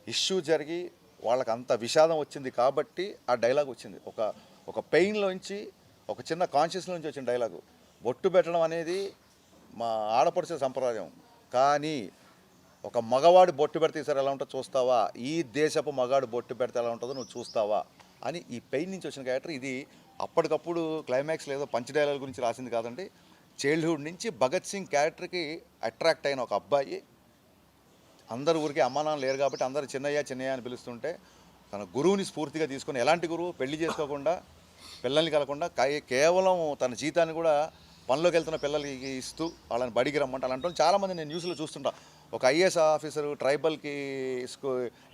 ఇష్యూ జరిగి వాళ్ళకి అంత విషాదం వచ్చింది కాబట్టి ఆ డైలాగ్ వచ్చింది. ఒక పెయిన్లోంచి, ఒక చిన్న కాన్షియస్లోంచి వచ్చిన డైలాగు. బొట్టు పెట్టడం అనేది మా ఆడపడుచే సంప్రదాయం. కానీ ఒక మగవాడు బొట్టు పెడితే ఈసారి ఎలా ఉంటుందో చూస్తావా, ఈ దేశపు మగాడు బొట్టు పెడితే ఎలా ఉంటుందో నువ్వు చూస్తావా అని ఈ పెయిన్ నుంచి వచ్చిన క్యారెక్టర్. ఇది అప్పటికప్పుడు క్లైమాక్స్ లేదో పంచ్ డైలాగ్ గురించి రాసింది కాదండి. చైల్డ్హుడ్ నుంచి భగత్ సింగ్ క్యారెక్టర్కి అట్రాక్ట్ అయిన ఒక అబ్బాయి, అందరు ఊరికి అమ్మా నాన్న లేరు కాబట్టి అందరూ చిన్నయ్య చిన్నయ్య అని పిలుస్తుంటే తన గురువుని స్ఫూర్తిగా తీసుకొని, ఎలాంటి గురువు, పెళ్లి చేసుకోకుండా పిల్లల్ని కలకుండా కేవలం తన జీతాన్ని కూడా పనిలోకి వెళ్తున్న పిల్లలకి ఇస్తూ వాళ్ళని బడికి రమ్మంటే అలాంటి వాళ్ళు చాలామంది నేను న్యూస్లో చూస్తుంటా. ఒక ఐఏఎస్ ఆఫీసరు ట్రైబల్కి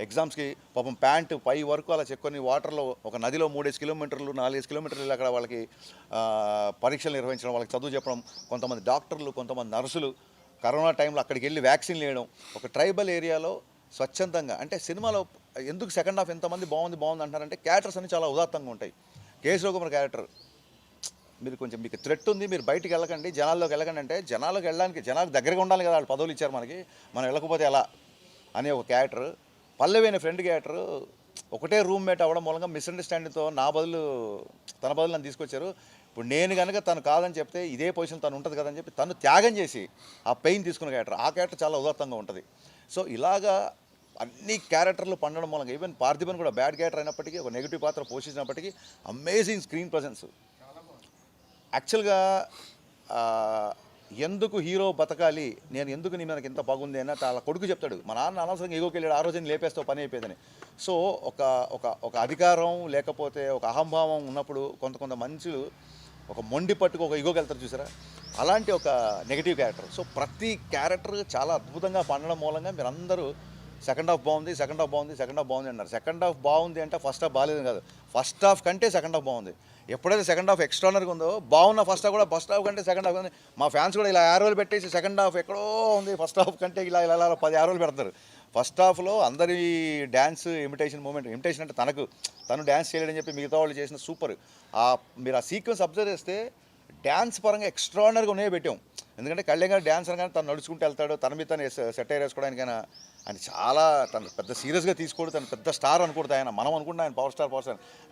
ఎగ్జామ్స్కి పాపం ప్యాంటు పై వరకు అలా చెక్కొని వాటర్లో ఒక నదిలో 3 కిలోమీటర్లు 4 కిలోమీటర్లు అక్కడ వాళ్ళకి పరీక్షలు నిర్వహించడం, వాళ్ళకి చదువు చెప్పడం, కొంతమంది డాక్టర్లు, కొంతమంది నర్సులు కరోనా టైంలో అక్కడికి వెళ్ళి వ్యాక్సిన్లు వేయడం, ఒక ట్రైబల్ ఏరియాలో స్వచ్ఛందంగా. అంటే సినిమాలో ఎందుకు సెకండ్ హాఫ్ ఎంతమంది బాగుంది అంటారంటే క్యారెక్టర్స్ అన్ని చాలా ఉదాత్తంగా ఉంటాయి. కేశవ కుమార్ క్యారెక్టర్, మీరు కొంచెం మీకు థ్రెట్ ఉంది, మీరు బయటికి వెళ్ళకండి, జనాల్లోకి వెళ్ళకండి అంటే జనాలకు వెళ్ళడానికి, జనాలకు దగ్గరగా ఉండాలి కదా, వాళ్ళు పదవులు ఇచ్చారు మనకి, మనం వెళ్ళకపోతే ఎలా అనే ఒక క్యారెక్టర్. పల్లవి అనే ఫ్రెండ్ క్యారెక్టర్ ఒకటే రూమ్మేట్ అవ్వడం మూలంగా మిస్అండర్స్టాండింగ్తో తన బదులు నన్ను తీసుకొచ్చారు. ఇప్పుడు నేను కనుక తను కాదని చెప్తే ఇదే పొజిషన్ తను ఉంటుంది కదని చెప్పి తను త్యాగం చేసి ఆ పెయిన్ తీసుకున్న క్యారెక్టర్, ఆ క్యారెక్టర్ చాలా ఉదాత్తంగా ఉంటుంది. సో ఇలాగా అన్ని క్యారెక్టర్లు పండడం మూలంగా, ఈవెన్ పార్థిబన్ కూడా బ్యాడ్ క్యారెక్టర్ అయినప్పటికీ, ఒక నెగిటివ్ పాత్ర పోషించినప్పటికీ అమేజింగ్ స్క్రీన్ ప్రజెన్స్. యాక్చువల్గా ఎందుకు హీరో బతకాలి, నేను ఎందుకు నీ మనకి ఎంత బాగుంది అని వాళ్ళ కొడుకు చెప్తాడు, మా నాన్న అనవసరంగా ఎగోకి వెళ్ళాడు, ఆ రోజుని లేపేస్తావు పని అయిపోయిందని. సో ఒక అధికారం లేకపోతే ఒక అహంభావం ఉన్నప్పుడు కొంత మనుషులు ఒక మొండి పట్టుకు ఒక ఎగోకి వెళ్తారు చూసారా, అలాంటి ఒక నెగిటివ్ క్యారెక్టర్. సో ప్రతి క్యారెక్టర్ చాలా అద్భుతంగా పండడం మూలంగా మీరు అందరూ సెకండ్ హాఫ్ బాగుంది అన్నారు. సెకండ్ హాఫ్ బాగుంది అంటే ఫస్ట్ హాఫ్ బాగాలేదు కాదు, ఫస్ట్ హాఫ్ కంటే సెకండ్ హాఫ్ బాగుంది. ఎప్పుడైతే సెకండ్ హాఫ్ ఎక్స్ట్రానర్గా ఉందో, బాగున్న ఫస్ట్ హాఫ్ కూడా ఫస్ట్ హాఫ్ కంటే సెకండ్ హాఫ్ ఉంది. మా ఫ్యాన్స్ కూడా ఇలా యారోలు పెట్టేసి సెకండ్ హాఫ్ ఎక్కడో ఉంది, ఫస్ట్ హాఫ్ కంటే ఇలా 10 యారోలు పెడతారు. ఫస్ట్ హాఫ్లో అందరి డ్యాన్స్ ఇమిటేషన్ అంటే తను డ్యాన్స్ చేయలేడని చెప్పి మిగతా వాళ్ళు చేసిన సూపర్. మీరు ఆ సీక్వెన్స్ అబ్జర్వ్ చేస్తే డ్యాన్స్ పరంగా ఎక్స్ట్రానర్గా ఉన్నాయో పెట్టాం. ఎందుకంటే కళ్యాణ్ గారు డ్యాన్స్ అనగానే తను నడుచుకుంటూ వెళ్తాడు, తన మీద తను సెటైర్ వేసుకోవడానికైనా ఆయన చాలా తను పెద్ద సీరియస్గా తీసుకోడు, తను పెద్ద స్టార్ అనుకుంటుంది ఆయన, మనం అనుకుంటే ఆయన పవర్ స్టార్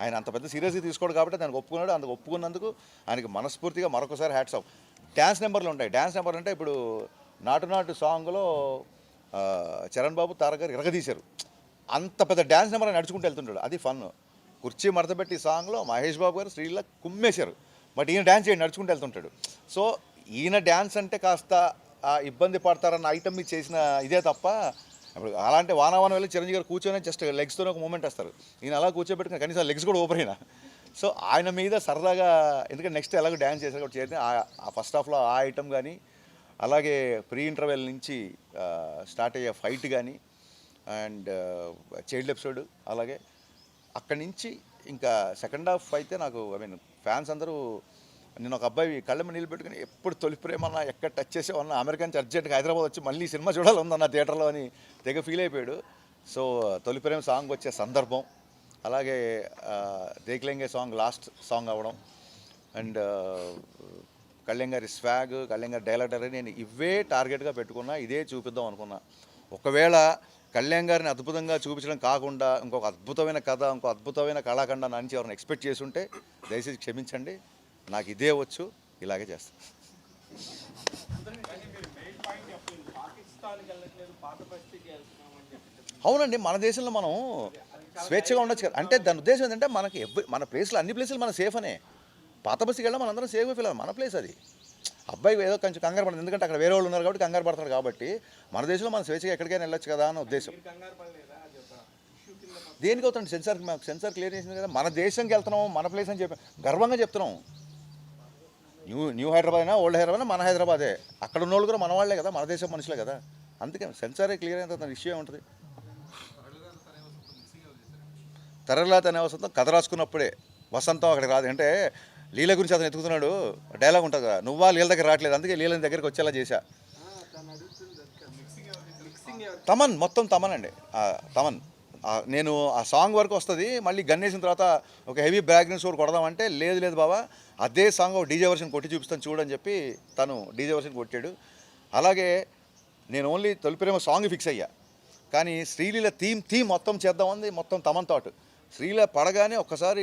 ఆయన అంత పెద్ద సీరియస్గా తీసుకోడు కాబట్టి దానికి ఒప్పుకున్నాడు. అందుకు ఒప్పుకున్నందుకు ఆయనకి మనస్ఫూర్తిగా మరొకసారి హ్యాట్స్ ఆఫ్. డ్యాన్స్ నెంబర్లు ఉంటాయి. డ్యాన్స్ నెంబర్ అంటే ఇప్పుడు నాటు సాంగ్లో చరణ్ బాబు తారక్ గారు ఇరగదీశారు, అంత పెద్ద డ్యాన్స్ నెంబర్ నడుచుకుంటూ వెళ్తుంటాడు, అది ఫన్. కుర్చీ మడతపెట్టి సాంగ్లో మహేష్ బాబు గారు శ్రీలా కుమ్మేశారు, బట్ ఈయన డ్యాన్స్ చేయండి నడుచుకుంటూ వెళ్తుంటాడు. సో ఈయన డ్యాన్స్ అంటే కాస్త ఇబ్బంది పడతారన్న ఐటమ్ మీద చేసిన ఇదే తప్ప, ఇప్పుడు అలాంటి వానావాన వెళ్ళి చిరంజీవి గారు కూర్చొని జస్ట్ లెగ్స్తోనే ఒక మూమెంట్ వేస్తారు, ఈయన అలా కూర్చోబెట్టుకుని కనీసం లెగ్స్ కూడా ఓపెన్ అయినా. సో ఆయన మీద సరదాగా, ఎందుకంటే నెక్స్ట్ ఎలాగో డ్యాన్స్ చేశారు కాబట్టి చేస్తే ఆ ఫస్ట్ హాఫ్లో ఆ ఐటమ్ కానీ, అలాగే ప్రీ ఇంటర్వెల్ నుంచి స్టార్ట్ అయ్యే ఫైట్ కానీ, అండ్ చైల్డ్ ఎపిసోడ్, అలాగే అక్కడి నుంచి ఇంకా సెకండ్ హాఫ్ అయితే నాకు ఫ్యాన్స్ అందరూ, నేను ఒక అబ్బాయి కళ్ళ మీద నీళ్ళు పెట్టుకుని ఎప్పుడు తొలి ప్రేమన్నా ఎక్కడ టచ్ చేసేవన్నా అమెరికా నుంచి అర్జెంట్గా హైదరాబాద్ వచ్చి మళ్ళీ సినిమా చూడాలి ఉందన్న థియేటర్లో అని తెగ ఫీల్ అయిపోయాడు. సో తొలి ప్రేమ సాంగ్ వచ్చే సందర్భం, అలాగే దేక్లెంగే సాంగ్ లాస్ట్ సాంగ్ అవ్వడం, అండ్ కళ్యాణ్ గారి స్వాగ్, కళ్యాణ్ గారి డైలాగ్ నేను ఇవే టార్గెట్గా పెట్టుకున్నా, ఇదే చూపిద్దాం అనుకున్నా. ఒకవేళ కళ్యాణ్ గారిని అద్భుతంగా చూపించడం కాకుండా ఇంకొక అద్భుతమైన కథ, ఇంకో అద్భుతమైన కళాఖండ నుంచి ఎవరిని ఎక్స్పెక్ట్ చేసి ఉంటే దయచేసి క్షమించండి, నాకు ఇదే వచ్చు, ఇలాగే చేస్తాను. అవునండి, మన దేశంలో మనం స్వేచ్ఛగా ఉండొచ్చు కదా. అంటే దాని ఉద్దేశం ఏంటంటే మనకి మన ప్లేస్లో అన్ని ప్లేసులు మన సేఫ్ అనే, పాత బస్సుకి వెళ్ళడం మనందరం సేఫ్గా ఫీల్ అవ్వాలి, మన ప్లేస్ అది. అబ్బాయి ఏదో కొంచెం కంగారు పడుతుంది, ఎందుకంటే అక్కడ వేరే వాళ్ళు ఉన్నారు కాబట్టి కంగారు పడతారు, కాబట్టి మన దేశంలో మన స్వేచ్ఛగా ఎక్కడికైనా వెళ్ళొచ్చు కదా అన్న ఉద్దేశం. దేనికి అవుతుంది సెన్సార్కి, మాకు సెన్సార్ క్లియర్ చేసింది కదా, మన దేశంకి వెళ్తున్నాం, మన ప్లేస్ అని చెప్పి గర్వంగా చెప్తున్నాం. న్యూ హైదరాబాద్ అయినా ఓల్డ్ హైదరాబాద్ మన హైదరాబాదే, అక్కడ ఉన్న వాళ్ళు కూడా మన వాళ్ళే కదా, మన దేశం మనుషులే కదా, అందుకే సెన్సారే క్లియర్ అయిన తర్వాత ఇష్యూ ఉంటుంది. తరగలాత అనే వసంతం కథ రాసుకున్నప్పుడే, వసంతం అక్కడికి రాదు అంటే లీల గురించి అతను ఎత్తుకుతున్నాడు, డైలాగ్ ఉంటుంది కదా, నువ్వా లీల దగ్గర రావట్లేదు, అందుకే లీలని దగ్గరికి వచ్చేలా చేశా. తమన్ మొత్తం తమన్ అండి, తమన్. నేను ఆ సాంగ్ వరకు వస్తుంది, మళ్ళీ గన్నేసిన తర్వాత ఒక హెవీ బ్యాక్గ్రౌండ్ స్కోర్ కొడదామంటే లేదు బాబా అదే సాంగ్ ఒక డీజే వర్షన్ కొట్టి చూపిస్తాను చూడని చెప్పి తను డీజే వర్షన్ కొట్టాడు. అలాగే నేను ఓన్లీ తొలి ప్రేమ సాంగ్ ఫిక్స్ అయ్యా, కానీ శ్రీలీల థీమ్ మొత్తం చేద్దామంది, మొత్తం తమన్ థాట్. శ్రీలీల పడగానే ఒక్కసారి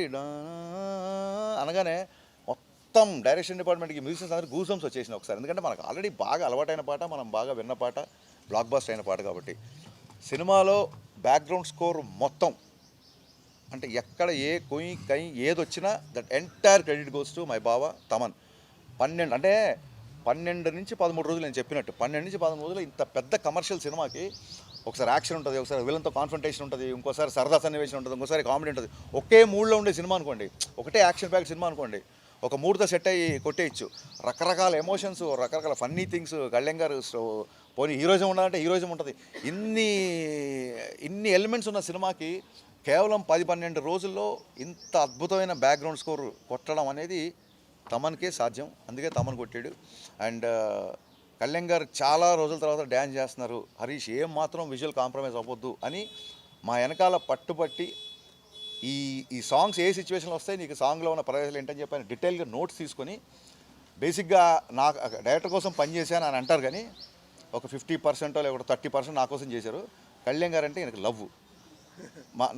అనగానే మొత్తం డైరెక్షన్ డిపార్ట్మెంట్కి మ్యూజిషియన్స్ అందరూ గూస్ బంప్స్ వచ్చేసినాయి ఒకసారి, ఎందుకంటే మనకు ఆల్రెడీ బాగా అలవాటైన పాట, మనం బాగా విన్న పాట, బ్లాక్ బస్టర్ అయిన పాట కాబట్టి. సినిమాలో బ్యాక్గ్రౌండ్ స్కోర్ మొత్తం అంటే ఎక్కడ ఏ కొయ్యి కై ఏదొచ్చినా that entire credit goes to my బావ తమన్. 12 నుంచి 13 రోజులు నేను చెప్పినట్టు 12 నుంచి 13 రోజులు ఇంత పెద్ద కమర్షియల్ సినిమాకి ఒకసారి యాక్షన్ ఉంటుంది, ఒకసారి విలన్తో కాన్ఫ్రంటేషన్ ఉంటుంది, ఇంకోసారి సరదా సన్నివేశం ఉంటుంది, ఇంకోసారి కామెడీ ఉంటుంది. ఒకే మూడ్లో ఉండే సినిమా అనుకోండి, ఒకటే యాక్షన్ ప్యాక్ సినిమా అనుకోండి, ఒక మూడుతో సెట్ అయ్యి కొట్టేయచ్చు. రకరకాల ఎమోషన్స్, రకరకాల ఫన్నీ థింగ్స్, కళ్యాణ్ గారు పోనీ హీరోయిజం ఉండాలంటే హీరోయిజం ఉంటుంది. ఇన్ని ఎలిమెంట్స్ ఉన్న సినిమాకి కేవలం 10-12 రోజుల్లో ఇంత అద్భుతమైన బ్యాక్గ్రౌండ్ స్కోర్ కొట్టడం అనేది తమన్కే సాధ్యం. అందుకే తమన్ కొట్టాడు. అండ్ కళ్యాణ్ గారు చాలా రోజుల తర్వాత డ్యాన్స్ చేస్తున్నారు, హరీష్ ఏం మాత్రం విజువల్ కాంప్రమైజ్ అవ్వద్దు అని మా వెనకాల పట్టుబట్టి ఈ సాంగ్స్ ఏ సిచ్యువేషన్లో వస్తాయి, నీకు సాంగ్లో ఉన్న ప్రవేశాలు ఏంటని చెప్పి ఆయన డీటెయిల్గా నోట్స్ తీసుకొని బేసిక్గా నాకు డైరెక్టర్ కోసం పనిచేశాను అని అంటారు, కానీ ఒక 50% లేకపోతే 30% నా కోసం చేశారు. కళ్యాణ్ గారు అంటే எனக்கு లవ్.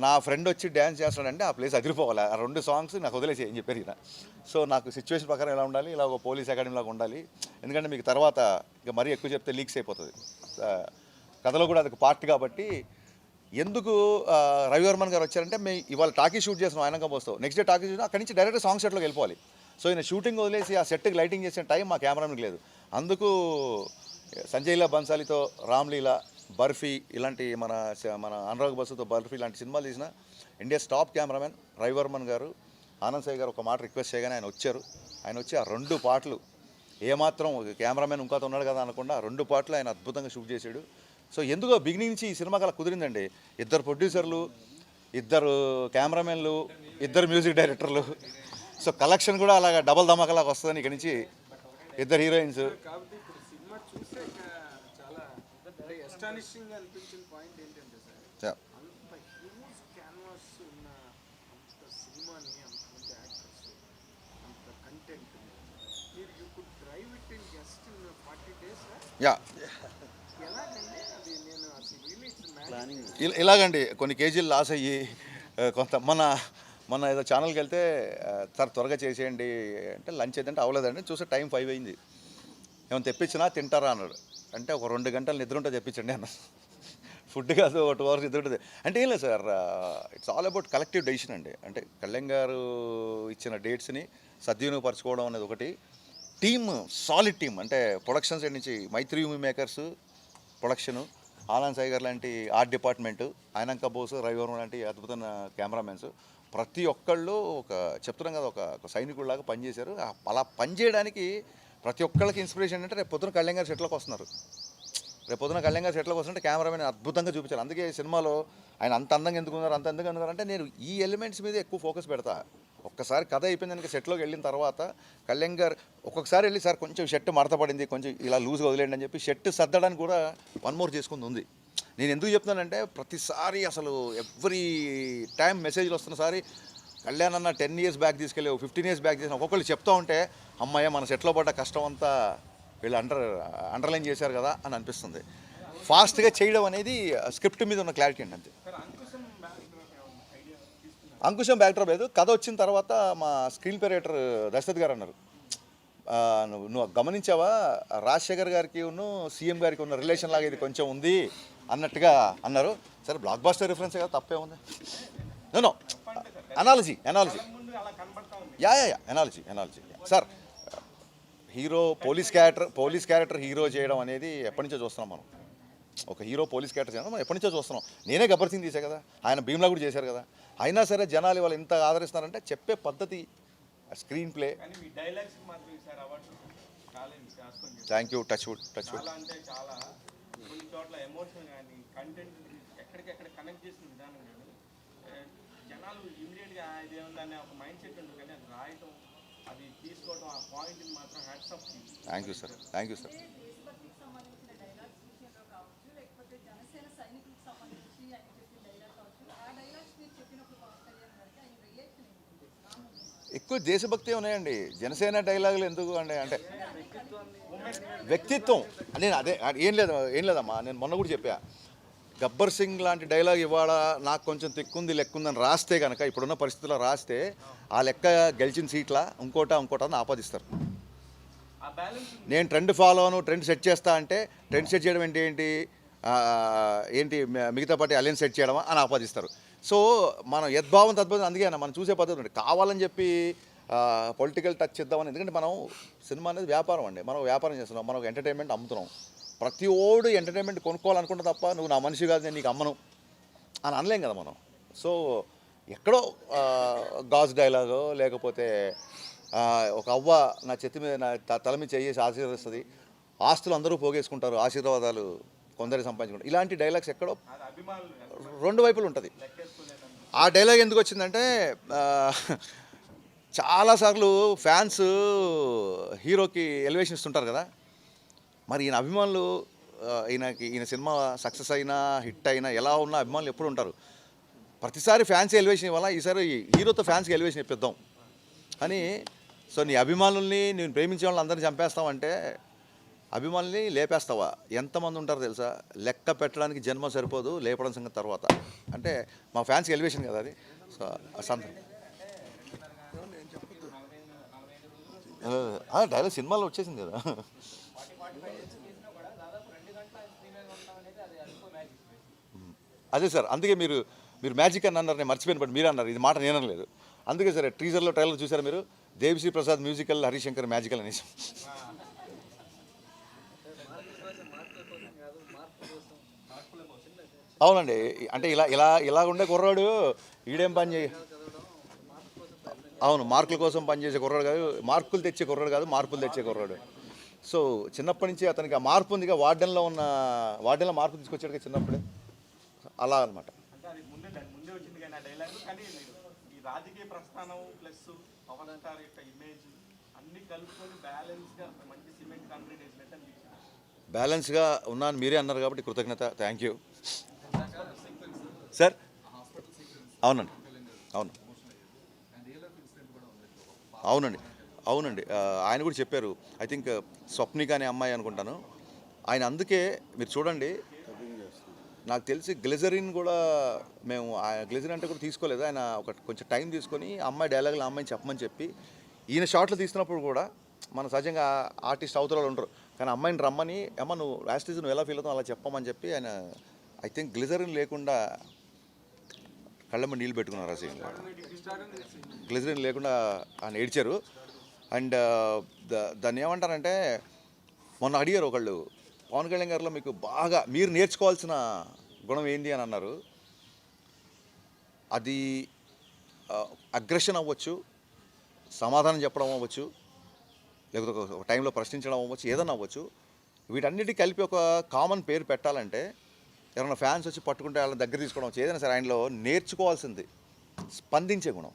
నా ఫ్రెండ్ వచ్చి డ్యాన్స్ చేస్తాడంటే ఆ ప్లేస్ అదిరిపోవాలి. ఆ 2 సాంగ్స్ నాకు వదిలేసి ఏం చెప్పారు ఈయన. సో నాకు సిచ్యువేషన్ ప్రకారం ఎలా ఉండాలి, ఇలా ఒక పోలీస్ అకాడమీలాగా ఉండాలి. ఎందుకంటే మీకు తర్వాత ఇక మరీ ఎక్కువ చెప్తే లీక్స్ అయిపోతుంది, కథలో కూడా అదొక పార్ట్ కాబట్టి. ఎందుకు రవివర్మన్ గారు వచ్చారంటే మేము ఇవాళ టాకీ షూట్ చేస్తున్నాం ఆయన కంపోజ్తో, నెక్స్ట్ డే టాకీ షూట్ అక్కడి నుంచి డైరెక్ట్ సాంగ్ సెట్లోకి వెళ్ళిపోవాలి. సో ఈయన షూటింగ్ వదిలేసి ఆ సెట్కి లైటింగ్ చేసిన టైం మా కెమెరామెన్కి లేదు. అందుకు సంజయ్లా బన్సాలితో రామ్లీలా, బర్ఫీ ఇలాంటి మన అనురాగ్ బసుతో బర్ఫీ ఇలాంటి సినిమాలు తీసిన ఇండియా టాప్ కెమెరామెన్ రవివర్మన్ గారు, ఆనంద్ సాయి గారు ఒక మాట రిక్వెస్ట్ చేయగానే ఆయన వచ్చారు. ఆయన వచ్చి ఆ 2 పాటలు ఏమాత్రం కెమెరామెన్ ఇంకోతో ఉన్నాడు కదా అనకుండా ఆ 2 పాటలు ఆయన అద్భుతంగా షూట్ చేశాడు. సో ఎందుకో బిగినింగ్ నుంచి ఈ సినిమాకి అలా కుదిరిందండి. 2 ప్రొడ్యూసర్లు, 2 కెమెరామెన్లు, 2 మ్యూజిక్ డైరెక్టర్లు. సో కలెక్షన్ కూడా అలాగా డబల్ ధమాకలాగా వస్తుందని ఇక్కడి నుంచి 2 హీరోయిన్స్. అస్టానిషింగ్ అనిపించిన పాయింట్ ఏంటంటే సార్, అంత హ్యూజ్ క్యాన్వాస్ ఉన్న అంత సినిమాని, అంతమంది యాక్టర్స్, అంత కంటెంట్, మీరు you could drive it in just in 40 days. Yeah ఎలాగండి అది? నేను అసలు రియల్లీ ఇలాగండి కొన్ని కేజీలు లాస్ అయ్యి కొంత మన ఏదో ఛానల్కి వెళ్తే సార్ త్వరగా చేసేయండి అంటే లంచ్ ఏదంటే అవ్వలేదండి, చూస్తే టైం 5 అయింది. ఏమైనా తెప్పించినా తింటారా అన్నాడు. అంటే ఒక 2 గంటలు నిద్ర ఉంటే తెప్పించండి అన్న. ఫుడ్ కాదు, 2 hours నిద్ర ఉంటుంది అంటే ఏం లేదు sir. It's all about collective decision అండి. అంటే కళ్యాణ్ గారు ఇచ్చిన డేట్స్ని సద్వినియోగపరచుకోవడం అనేది ఒకటి. టీమ్ సాలిడ్ టీమ్ అంటే ప్రొడక్షన్ సైడ్ నుంచి మైత్రి మూవీ మేకర్స్ ప్రొడక్షను, ఆనంద్ సాయి గారు లాంటి ఆర్ట్ డిపార్ట్మెంటు, ఆయనంక బోస్, రవివర్మ లాంటి అద్భుతమైన కెమెరామెన్స్, ప్రతి ఒక్కళ్ళు చెప్తున్నాం కదా ఒక సైనికుడిలాగా పనిచేశారు. అలా పనిచేయడానికి ప్రతి ఒక్కళ్ళకి ఇన్స్పిరేషన్ అంటే రేపు పొద్దున కళ్యాణ్ గారు సెట్లోకి వస్తున్నారు. రేపు పొద్దున కళ్యాణ్ గారు సెట్లోకి వస్తుంటే కెమెరామెన్ అద్భుతంగా చూపించారు. అందుకే సినిమాలో ఆయన అంత అందంగా ఎందుకున్నారు, అంత అందంగా ఎందుకున్నారు అంటే నేను ఈ ఎలిమెంట్స్ మీద ఎక్కువ ఫోకస్ పెడతా. ఒక్కసారి కథ అయిపోయింది కనుక సెట్లోకి వెళ్ళిన తర్వాత కళ్యాణ్ గారు ఒక్కొక్కసారి వెళ్ళి సార్ కొంచెం షర్ట్ మడత పడింది, కొంచెం ఇలా లూజ్గా వదిలేండి అని చెప్పి షర్ట్ సర్దడానికి కూడా 1 more చేసుకుంది ఉంది. నేను ఎందుకు చెప్తున్నానంటే ప్రతిసారి అసలు ఎవ్రీ టైం మెసేజ్లు వస్తున్న సారి కళ్యాణ్ అన్న 10 years బ్యాక్ తీసుకెళ్ళి 15 years బ్యాక్ చేసిన ఒక్కొక్కళ్ళు చెప్తూ ఉంటే అమ్మాయ మన సెట్లో పడ్డ కష్టం అంతా వీళ్ళు అండర్లైన్ చేశారు కదా అని అనిపిస్తుంది. ఫాస్ట్గా చేయడం అనేది స్క్రిప్ట్ మీద ఉన్న క్లారిటీ అండి అంతే. అంకుశం బ్యాక్డ్రాప్ లేదు. కథ వచ్చిన తర్వాత మా స్క్రీన్ ప్లే రైటర్ దశరథ్ గారు అన్నారు, నువ్వు గమనించావా రాజశేఖర్ గారికి సీఎం గారికి ఉన్న రిలేషన్ లాగా ఇది కొంచెం ఉంది అన్నట్టుగా అన్నారు. సరే బ్లాక్ బాస్టర్ రిఫరెన్స్ కదా, తప్పే ఉంది. No analogy yeah analogy sir. Hero police character hero చేయడం అనేది ఎప్పటి నుంచో చూస్తున్నాం మనం. ఒక హీరో పోలీస్ క్యారెక్టర్ చేయడం మనం ఎప్పటి నుంచో చూస్తున్నాం. నేనే గబ్బర్ సింగ్ తీసా కదా, ఆయన భీమ్లా కూడా చేశారు కదా. అయినా సరే జనాలు ఇవాళ ఇంత ఆదరిస్తున్నారంటే చెప్పే పద్ధతి, screen play. Thank you. Touch wood అంటే చాలా కొన్ని చోట్ల ఎమోషన్ కానీ కంటెంట్ ఎక్కడికెక్కడ కనెక్ట్ చేసిన విధానం కానీ జనాలు ఇమీడియట్గా ఇదేముందనే ఒక మైండ్ సెట్ ఉంటుంది, కానీ అది రాయటం, అది తీసుకోవడం, ఆ పాయింట్ని మాత్రం hats off. Thank you sir. Thank you sir. ఎక్కువ దేశభక్తి ఉన్నాయండి. జనసేన డైలాగులు ఎందుకు అంటే వ్యక్తిత్వం. నేను ఏం లేదమ్మా, నేను మొన్న కూడా చెప్పా, గబ్బర్ సింగ్ లాంటి డైలాగ్ ఇవాళ నాకు కొంచెం లెక్కుందని రాస్తే కనుక, ఇప్పుడున్న పరిస్థితుల్లో రాస్తే ఆ లెక్క గెలిచిన సీట్ల ఇంకోటని ఆపాదిస్తారు. నేను ట్రెండ్ ఫాలో అను, ట్రెండ్ సెట్ చేస్తా అంటే ట్రెండ్ సెట్ చేయడం ఏంటి? ఏంటి మిగతా పార్టీ అలయన్స్ సెట్ చేయడమా అని ఆపాదిస్తారు. సో మనం యద్భావం తద్భావం, అందుకే మనం చూసే పద్ధతి ఉంది. కావాలని చెప్పి పొలిటికల్ టచ్ ఇద్దామని, ఎందుకంటే మనం సినిమా అనేది వ్యాపారం అండి, మనం వ్యాపారం చేస్తున్నాం, మనం ఎంటర్టైన్మెంట్ అమ్ముతున్నాం. ప్రతి ఓడు ఎంటర్టైన్మెంట్ కొనుక్కోవాలనుకుంటే తప్ప నువ్వు నా మనిషి కాదు నేను నీకు అమ్మను అని అనలేం కదా మనం. సో ఎక్కడో గాజు డైలాగో లేకపోతే ఒక అవ్వ నా చెత్తి మీద నా తల మీద చేసి ఆశీర్వదిస్తుంది, ఆస్తులు అందరూ పోగేసుకుంటారు, ఆశీర్వాదాలు కొందరు సంపాదించుకుంటారు, ఇలాంటి డైలాగ్స్ ఎక్కడో రెండు వైపులు ఉంటుంది. ఆ డైలాగ్ ఎందుకు వచ్చిందంటే చాలాసార్లు ఫ్యాన్స్ హీరోకి ఎలివేషన్ ఇస్తుంటారు కదా, మరి ఈయన అభిమానులు ఈయన సినిమా సక్సెస్ అయినా హిట్ అయినా ఎలా ఉన్నా అభిమానులు ఎప్పుడు ఉంటారు. ప్రతిసారి ఫ్యాన్స్ ఎలివేషన్ ఇవ్వాలా, ఈసారి హీరోతో ఫ్యాన్స్కి ఎలివేషన్ ఇప్పిద్దాం అని. సో నీ అభిమానుల్ని నేను ప్రేమించే వాళ్ళని అందరినీ చంపేస్తావంటే అభిమానుల్ని లేపేస్తావా? ఎంతమంది ఉంటారో తెలుసా? లెక్క పెట్టడానికి జన్మ సరిపోదు, లేపడం సంగతి తర్వాత. అంటే మా ఫ్యాన్స్కి ఎలివేషన్ కదా అది. సో డైలాగ్ సినిమాలో వచ్చేసింది కదా. అదే సార్, అందుకే మీరు మ్యాజిక్ అని అన్నారు, నేను మర్చిపోయిన బట్ మీరు అన్నారు, ఇది మాట నేను అనలేదు. అందుకే సరే టీజర్లో ట్రైలర్ చూసారా మీరు, దేవిశ్రీ ప్రసాద్ మ్యూజికల్, హరిశంకర్ మ్యాజికల్ అనేసి. అవునండి, అంటే ఇలా ఉండే కుర్రాడు ఈడేం పని చేయ, అవును మార్కుల కోసం పనిచేసే కుర్రాడు కాదు, మార్కులు తెచ్చే కుర్రాడు కాదు, మార్పులు తెచ్చే కుర్రాడు. సో చిన్నప్పటి నుంచి అతనికి ఆ మార్పు ఉందిగా, వార్డెన్లో మార్పు తీసుకొచ్చాడు కదా చిన్నప్పుడే, అలా అనమాట. అంటే అది ముందే వచ్చింది కానీ ఆ డైలాగ్, కానీ ఈ రాజకీయ ప్రస్థానం ప్లస్ పవన్ స్టార్ యొక్క ఇమేజ్ అన్ని కలుపుకొని బ్యాలెన్స్గా మంచి సిమెంట్ కాంక్రీట్ వేసినట్టు అనిపించింది. బ్యాలెన్స్గా ఉన్నాను మీరే అన్నారు కాబట్టి కృతజ్ఞత, థ్యాంక్ యూ సార్. అవునండి, అవునండి ఆయన కూడా చెప్పారు. ఐ థింక్ స్వప్నిక అనే అమ్మాయి అనుకుంటాను ఆయన. అందుకే మీరు చూడండి, నాకు తెలిసి గ్లిజరిన్ కూడా మేము గ్లిజరిన్ అంటే కూడా తీసుకోలేదు, ఆయన కొంచెం టైం తీసుకొని అమ్మాయి డైలాగులు అమ్మాయిని చెప్పమని చెప్పి, ఈయన షాట్లు తీస్తున్నప్పుడు కూడా మన సహజంగా ఆర్టిస్ట్ అవతల ఉంటారు, కానీ అమ్మాయిని రమ్మని అమ్మ నువ్వు యాస్టిజ్ నువ్వు ఎలా ఫీల్ అవుతావు అలా చెప్పమని చెప్పి ఆయన ఐ థింక్ గ్లిజరిన్ లేకుండా కళ్ళమ్మ నీళ్ళు పెట్టుకున్నారు. అసలు గ్లిజరిన్ లేకుండా ఆయన ఏడ్చారు. అండ్ దాన్ని ఏమంటారంటే మొన్న అడిగారు ఒకళ్ళు, పవన్ కళ్యాణ్ గారిలో మీకు బాగా మీరు నేర్చుకోవాల్సిన గుణం ఏంటి అని అన్నారు. అది అగ్రెషన్ అవ్వచ్చు, సమాధానం చెప్పడం అవ్వచ్చు, లేకపోతే ఒక టైంలో ప్రశ్నించడం అవ్వచ్చు, ఏదైనా అవ్వచ్చు. వీటన్నిటికీ కలిపి ఒక కామన్ పేరు పెట్టాలంటే ఎవరైనా ఫ్యాన్స్ వచ్చి పట్టుకుంటే వాళ్ళ దగ్గర తీసుకోవడం వచ్చి ఏదైనా సరే ఆయనలో నేర్చుకోవాల్సింది స్పందించే గుణం.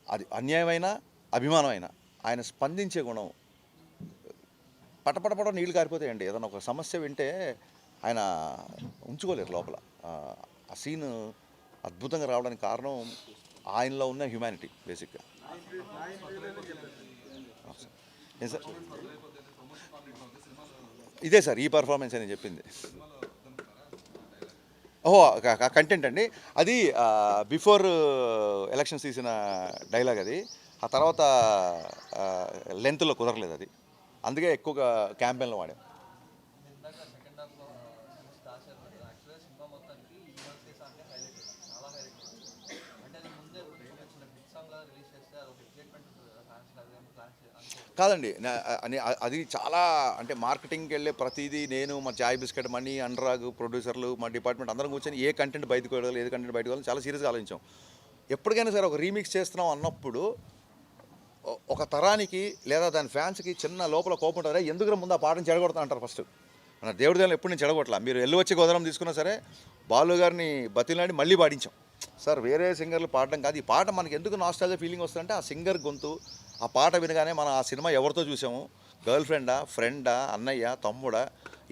అది అన్యాయమైన అభిమానమైన ఆయన స్పందించే గుణం. పటపటపట నీళ్ళు కారిపోతాయండి. ఏదైనా ఒక సమస్య వింటే ఆయన ఉంచుకోలేరు లోపల. ఆ సీన్ అద్భుతంగా రావడానికి కారణం ఆయనలో ఉన్న హ్యుమానిటీ బేసిక్గా. ఏం సార్ ఇదే సార్ ఈ పర్ఫార్మెన్స్ అని చెప్పింది. ఓహో కంటెంట్ అండి, అది బిఫోర్ ఎలక్షన్స్ తీసిన డైలాగ్ అది. ఆ తర్వాత లెంత్లో కుదరలేదు అది, అందుకే ఎక్కువగా క్యాంపెయిన్లో వాడాం. కాదండి, అది చాలా అంటే మార్కెటింగ్కి వెళ్ళే ప్రతిదీ నేను మా చాయ్ బిస్కెట్ మనీ అనురాగ్ ప్రొడ్యూసర్లు మా డిపార్ట్మెంట్ అందరం కూర్చొని ఏ కంటెంట్ బయటకు వెళ్ళాలి, ఏది కంటెంట్ బయటకు వెళ్ళాలి చాలా సీరియస్గా ఆలోచించాం. ఎప్పటికైనా సరే ఒక రీమిక్స్ చేస్తున్నాం అన్నప్పుడు ఒక తరానికి లేదా దాని ఫ్యాన్స్కి చిన్న లోపల కోపం ఉంటారే, ఎందుకు ముందు ఆ పాటను చెడగొడతా అంటారు ఫస్ట్. మన దేవుడి దగ్గర ఎప్పుడు నేను చెడగొట్టలా. మీరు ఎల్లు వచ్చి గోదరం తీసుకున్నా సరే బాలు గారిని బతిలాడి మళ్ళీ పాడించాం. సార్ వేరే సింగర్లు పాడడం కాదు, ఈ పాట మనకి ఎందుకు నాస్టాల్జియా ఫీలింగ్ వస్తుందంటే ఆ సింగర్ గొంతు, ఆ పాట వినగానే మనం ఆ సినిమా ఎవరితో చూసాము, గర్ల్ ఫ్రెండా, ఫ్రెండా, అన్నయ్య, తమ్ముడా,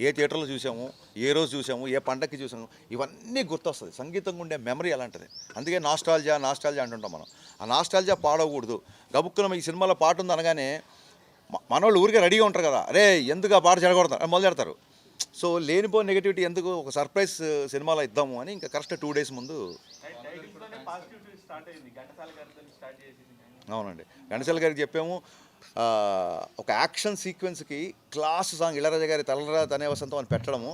ఏ థియేటర్లో చూసాము, ఏ రోజు చూసాము, ఏ పండగకి చూసాము, ఇవన్నీ గుర్తొస్తుంది. సంగీతంగా ఉండే మెమరీ అలాంటిది. అందుకే నాస్టాల్జియా అంటుంటాం మనం. ఆ నాస్టాల్జియా పాడకూడదు. గబుక్కున ఈ సినిమాలో పాట ఉంది అనగానే మనోళ్ళు ఊరికే రెడీగా ఉంటారు కదా, అరే ఎందుకు ఆ పాట చెడగొడతారు మొదలెడతారు. సో లేనిపో నెగిటివిటీ ఎందుకు, ఒక సర్ప్రైజ్ సినిమాలో ఇద్దాము అని ఇంకా కరెక్ట్ 2 days ముందు. అవునండి, ఘంటసాల గారికి చెప్పాము. ఒక యాక్షన్ సీక్వెన్స్కి క్లాస్ సాంగ్ ఇళరాజా గారి తలరా తనే వసంతం అని పెట్టడము,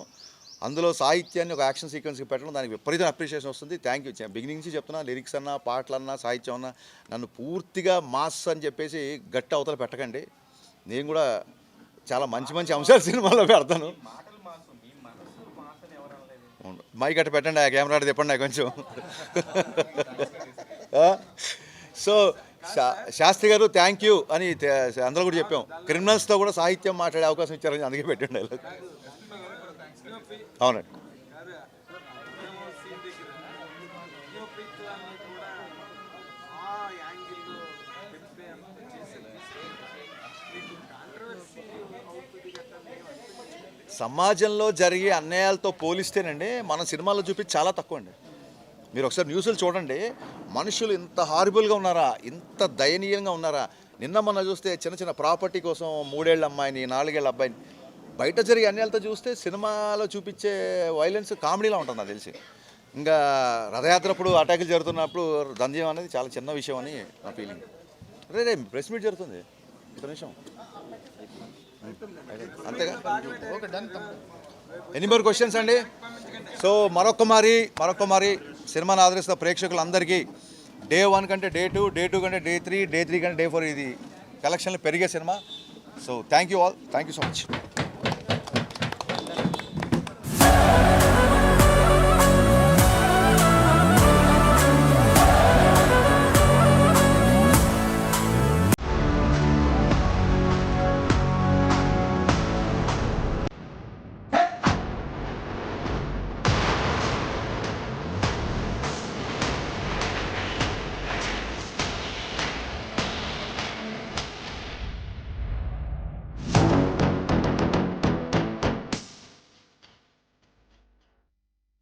అందులో సాహిత్యాన్ని ఒక యాక్షన్ సీక్వెన్స్కి పెట్టడం, దానికి విపరీతం అప్రిషియేషన్ వస్తుంది. Thank you. బిగినింగ్ నుంచి చెప్తున్నా, లిరిక్స్ అన్నా పాటలన్నా సాహిత్యం అన్నా నన్ను పూర్తిగా మాస్ అని చెప్పేసి గట్టి అవతల పెట్టకండి. నేను కూడా చాలా మంచి మంచి అంశాలు సినిమాలో పెడతాను. మాటలు మాసం, మీ మనసు మాసం ఎవరు అనలేదు. మైక్ అట్ట పెట్టండి, ఆ కెమెరా అట్ట తిప్పండి కొంచెం. సో శాస్త్రి గారు థ్యాంక్ యూ అని అందరూ కూడా చెప్పాం. క్రిమినల్స్తో కూడా సాహిత్యం మాట్లాడే అవకాశం ఇచ్చారని అందుకే పెట్టండి. అవునండి. సమాజంలో జరిగే అన్యాయాలతో పోలిస్తేనండి మన సినిమాలో చూపించి చాలా తక్కువ అండి. మీరు ఒకసారి న్యూస్లు చూడండి, మనుషులు ఇంత హారిబుల్గా ఉన్నారా, ఇంత దయనీయంగా ఉన్నారా. నిన్న మొన్న చూస్తే చిన్న చిన్న ప్రాపర్టీ కోసం 3 ఏళ్ళ అమ్మాయిని 4 ఏళ్ళ అబ్బాయిని, బయట జరిగే అన్యాయాలతో చూస్తే సినిమాలో చూపించే వైలెన్స్ కామెడీలా ఉంటుంది నాకు తెలిసి. ఇంకా రథయాత్రప్పుడు అటాకులు జరుగుతున్నప్పుడు దంద్యం అనేది చాలా చిన్న విషయం అని నా ఫీలింగ్. రే ప్రెస్ మీట్ జరుగుతుంది, ఒక నిమిషం అంతేగా. ఎనీ మోర్ క్వశ్చన్స్ అండి? సో మరొక మారి సినిమాను ఆదరిస్తున్న ప్రేక్షకులందరికీ డే 1 కంటే డే 2, డే 2 కంటే డే 3, డే 3 కంటే డే 4 ఇది కలెక్షన్లు పెరిగే cinema. So thank you all, thank you so much.